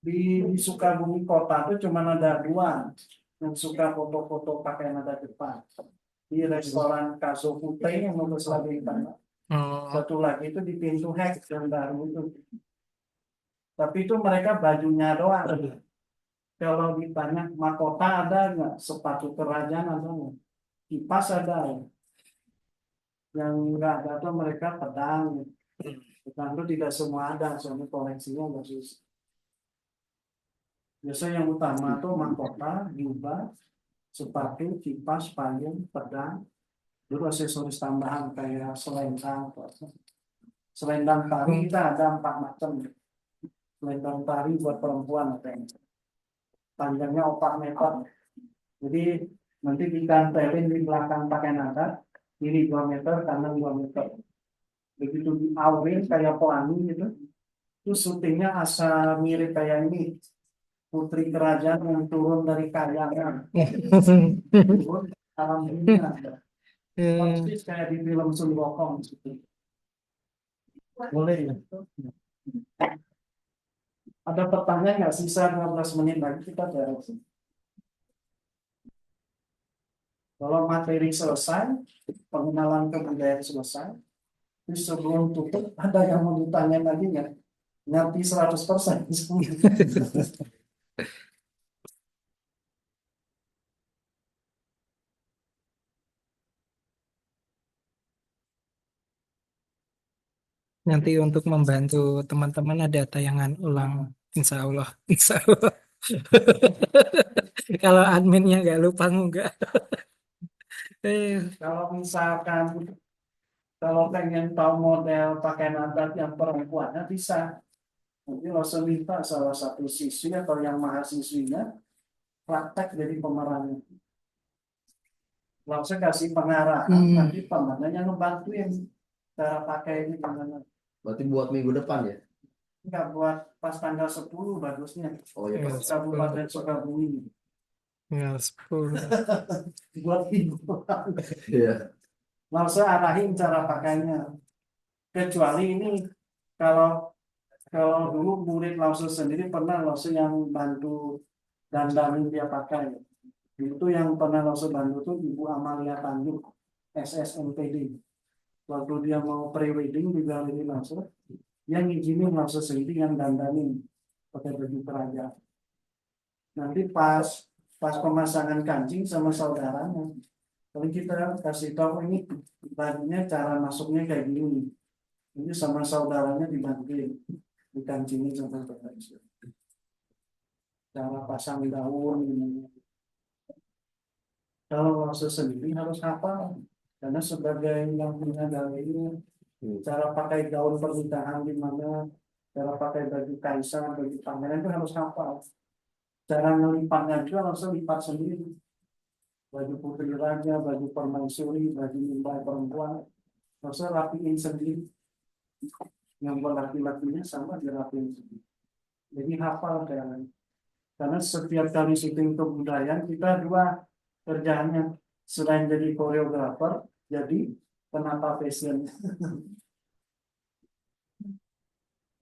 Di Sukabumi kota itu cuma ada 2 yang suka foto-foto pakai nada Jepang. Di restoran Kaso Pute yang lulus lagi di sana. Satu lagi itu di pintu Hek yang baru itu. Tapi itu mereka bajunya doang. Kalau ditanya mahkota ada nggak? Sepatu kerajaan ada nggak? Kipas ada ya? Yang nggak ada tuh mereka pedang. Pedang itu tidak semua ada, soalnya koleksinya nggak susah. Biasanya yang utama tuh mahkota, jubah, sepatu, kipas, payung, pedang, dulu aksesoris tambahan kayak selendang. Selendang tari kita ada 4 macam. Selendang tari buat perempuan ada yang panjangnya 4 meter. Jadi nanti ditempelin di belakang pakai nada, kiri 2 meter, kanan 2 meter. Begitu diawin kayak pelangi gitu, itu syutingnya asal mirip kayak ini. Putri kerajaan yang turun dari kayangan, turun alam dunia, persis kayak di film Sun Gokong. Boleh ya? Ada pertanyaan nggak? Sisa 15 menit lagi kita beres. Kalau materi selesai, pengenalan kebudayaan selesai, terus sebelum tutup ada yang mau ditanya lagi nggak? Ngerti 100%. Nanti untuk membantu teman-teman ada tayangan ulang, insya Allah. Insya Allah. Kalau adminnya nggak lupa nggak. Kalau misalkan kalau pengen tahu model pakaian adat yang perempuannya bisa. Nanti langsung minta salah satu siswi atau yang mahasiswinya praktek jadi pemerannya. Langsung kasih pengarahan, nanti pemerannya ngebantuin cara pakai ini gimana. Berarti buat minggu depan ya? Enggak, buat pas tanggal 10 bagusnya. Oh ya, Iya. Pak. Kabupaten Sukabumi. Ya, 10. Buat ibu. Iya. Langsung arahin cara pakainya. Kecuali ini kalau dulu murid langsung sendiri pernah langsung yang bantu dandanin dia pakai. Itu yang pernah langsung bantu tuh Ibu Amalia Tanjung, SSMPD. Waktu dia mau pre-wedding di galeri langsung, yang ngizinin langsung sendiri yang dandanin pakai baju kerajaan. Nanti pas pemasangan kancing sama saudaranya, kalau kita kasih tahu ini bajunya cara masuknya kayak gini, ini sama saudaranya dibantuin dikancingin sama saudaranya. Cara pasang daun ini. Kalau langsung sendiri harus hafal. Karena sebagai yang punya galeri, cara pakai gaun pernikahan di mana, Cara pakai baju kaisar, baju pangeran itu harus hafal. Cara ngelipatnya juga harus lipat sendiri. Baju putri raja, baju permaisuri, baju mimbar perempuan, harus rapiin sendiri. Yang buat laki-lakinya sama dirapiin sendiri. Jadi hafal kan. Karena setiap kali syuting kebudayaan kita dua kerjaannya, selain jadi koreografer, jadi penata fashion.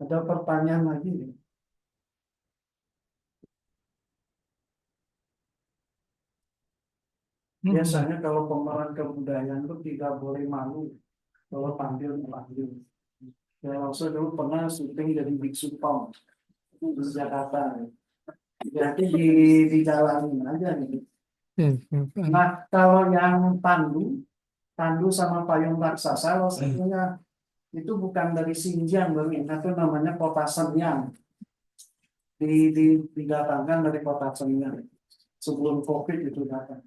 Ada pertanyaan lagi nih. Biasanya kalau pemeran kebudayaan itu tidak boleh malu kalau tampil. Ya, langsung dulu pernah syuting jadi biksu Pong di Jakarta. Jadi dijalanin aja nih. Nah, kalau yang tandu sama payung raksasa, maksudnya itu bukan dari Xinjiang, baru itu namanya kota Shenyang. Didatangkan dari kota Shenyang. Sebelum COVID itu datang.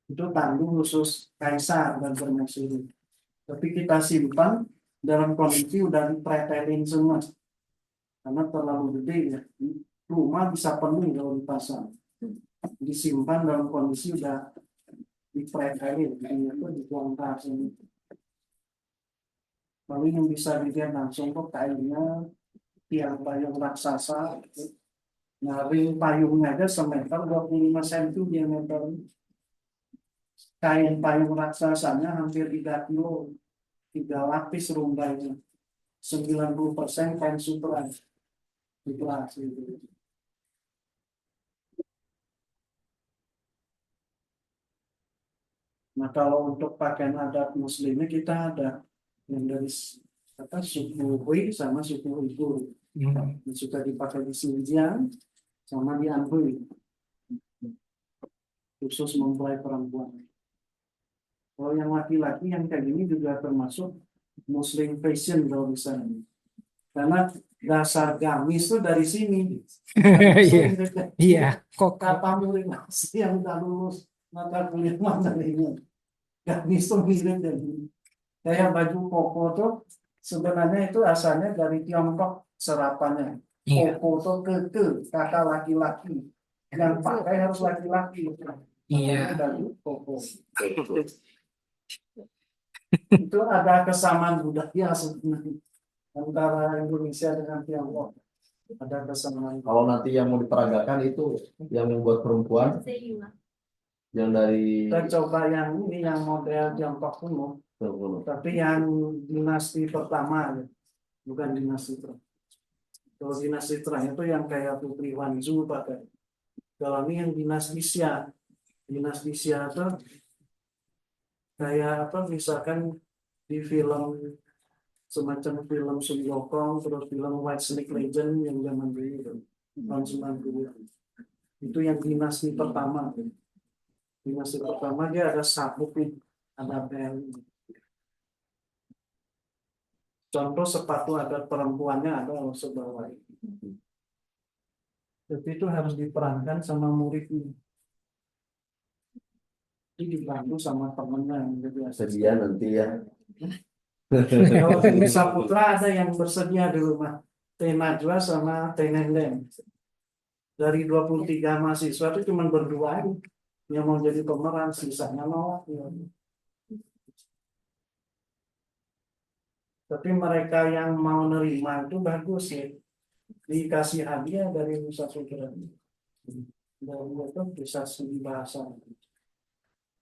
Itu tandu khusus kaisar dan permaisuri. Tapi kita simpan dalam kondisi udah dipretelin semua. Karena terlalu gede ya. Rumah bisa penuh kalau dipasang. Disimpan dalam kondisi udah dipretelin. Itu dibongkar sini. Lalu yang bisa dilihat langsung kok kainnya tiang payung raksasa. Nah, ring payungnya aja semeter 25 cm diameter. Kain payung raksasanya hampir 3 kilo, 3 lapis rumbainya, 90% kain sutra. Gitu. Nah, kalau untuk pakaian adat muslimnya kita ada yang dari suku Hui sama suku Uighur. Yang suka dipakai di Xinjiang sama di Anhui. Khusus mempelai perempuan. Kalau yang laki-laki yang kayak gini juga termasuk Muslim fashion kalau bisa. Karena dasar gamis itu dari sini. Iya, kok Kata murid masih yang udah lulus mata kuliah mandarinnya. Gamis itu mirip dari kayak baju koko tuh sebenarnya itu asalnya dari Tiongkok serapannya. Iya. Koko tuh kata laki-laki. Yang pakai harus laki-laki. Iya. Baju koko. Itu ada kesamaan budaya sebenarnya antara Indonesia dengan Tiongkok. Ada kesamaan. Kalau nanti yang mau diperagakan itu yang membuat perempuan yang dari Kita coba yang ini yang model Tiongkok kuno, tapi yang dinasti pertama, bukan dinasti terakhir. Kalau dinasti terakhir itu yang kayak Putri Wanzu pakai. Kalau ini yang dinasti Xia. Dinasti Xia itu kayak apa? Misalkan di film semacam film Sun Yokong, terus film White Snake Legend yang zaman dulu itu, tahun 90. Itu yang dinasti pertama. Dinasti pertama dia ada sabuk nih, ada bel. Contoh sepatu adat perempuannya ada sebawah ini. Jadi itu harus diperankan sama muridnya. Jadi dibantu sama temennya yang jadi sedia nanti ya. Kalau di Saputra ada yang bersedia di rumah. Teh Najwa sama Teh Nendeng. Dari 23 mahasiswa itu cuma berdua yang mau jadi pemeran, sisanya nolak. Tapi mereka yang mau nerima itu bagus ya. Dikasih hadiah dari Nusa Sutra. Dan itu bisa studi bahasa.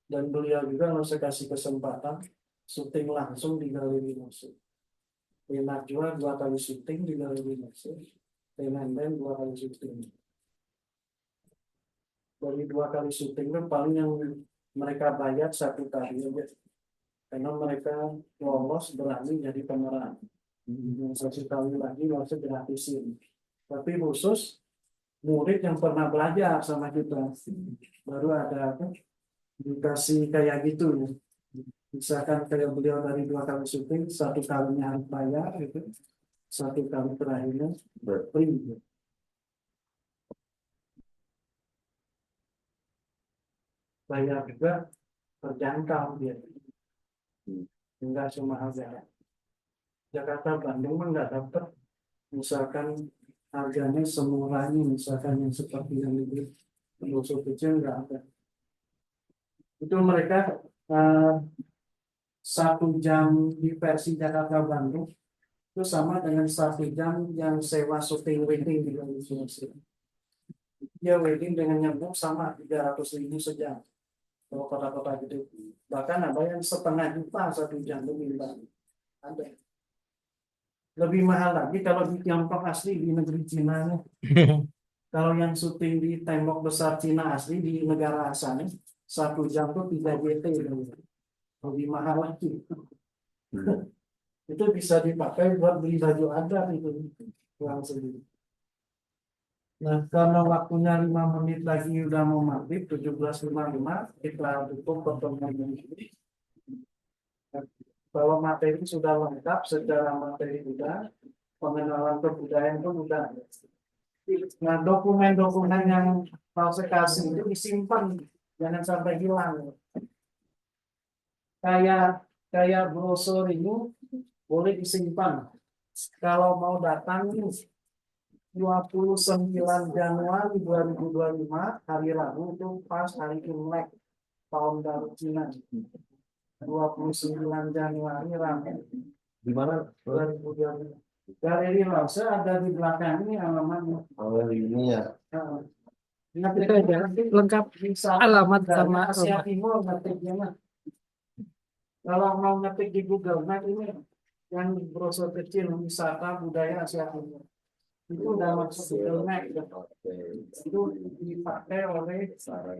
Dan beliau juga harus kasih kesempatan syuting langsung di Galeri Musik. Teh Najwa 2 kali syuting di Galeri Musik. Teh Nendeng 2 kali syuting. Dari 2 kali syuting itu paling yang mereka bayar 1 kali aja. Karena mereka lolos berani jadi pemeran. Yang 1 kali lagi harus gratisin. Tapi khusus murid yang pernah belajar sama kita. Baru ada apa? Dikasih kayak gitu ya. Misalkan kayak beliau dari 2 kali syuting, 1 kalinya harus bayar gitu. 1 kali terakhirnya free. Bayar juga terjangkau dia. Enggak cuma harga. Jakarta Bandung mah nggak dapat misalkan harganya semurah ini misalkan yang seperti yang di Boroso kecil nggak ada. Itu mereka 1 jam di versi Jakarta Bandung itu sama dengan 1 jam yang sewa syuting wedding di Indonesia. Ya wedding dengan nyambung sama 300.000 sejam. Kalau kota-kota gitu. Bahkan ada yang 500.000 1 jam lebih banyak. Ada. Lebih mahal lagi kalau di Tiongkok asli di negeri Cina. Kalau yang syuting di tembok besar Cina asli di negara asalnya 1 jam tuh 3 JT. Lebih mahal lagi. Itu bisa dipakai buat beli baju adat itu langsung. Nah, karena waktunya 5 menit lagi udah mau maghrib 17.55 kita tutup pertemuan ini. Kalau materi sudah lengkap secara materi sudah, pengenalan kebudayaan pun sudah. Nah, dokumen-dokumen yang mau saya kasih itu disimpan, jangan sampai hilang. Kayak brosur ini boleh disimpan. Kalau mau datang 29 Januari 2025 hari Rabu itu pas hari Imlek tahun baru Cina. 29 Januari Rabu Di mana? 2025. Galeri Rose ada di belakang ini alamatnya. Oh, ini ya. Nah, Itu aja lengkap alamat sama Asia rumah. Timur ngetiknya mah. Kalau mau ngetik di Google Map ini yang brosur kecil wisata budaya Asia Timur itu udah masuk Google Map. Itu dipakai oleh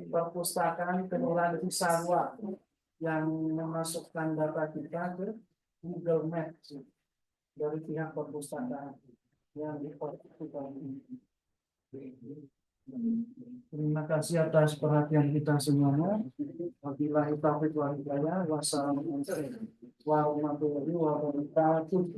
perpustakaan Kelurahan Cisarua yang memasukkan data kita ke Google Map dari pihak perpustakaan yang diperlukan. Terima kasih atas perhatian kita semuanya. Wabillahi taufiq wal hidayah. Wassalamualaikum warahmatullahi wabarakatuh.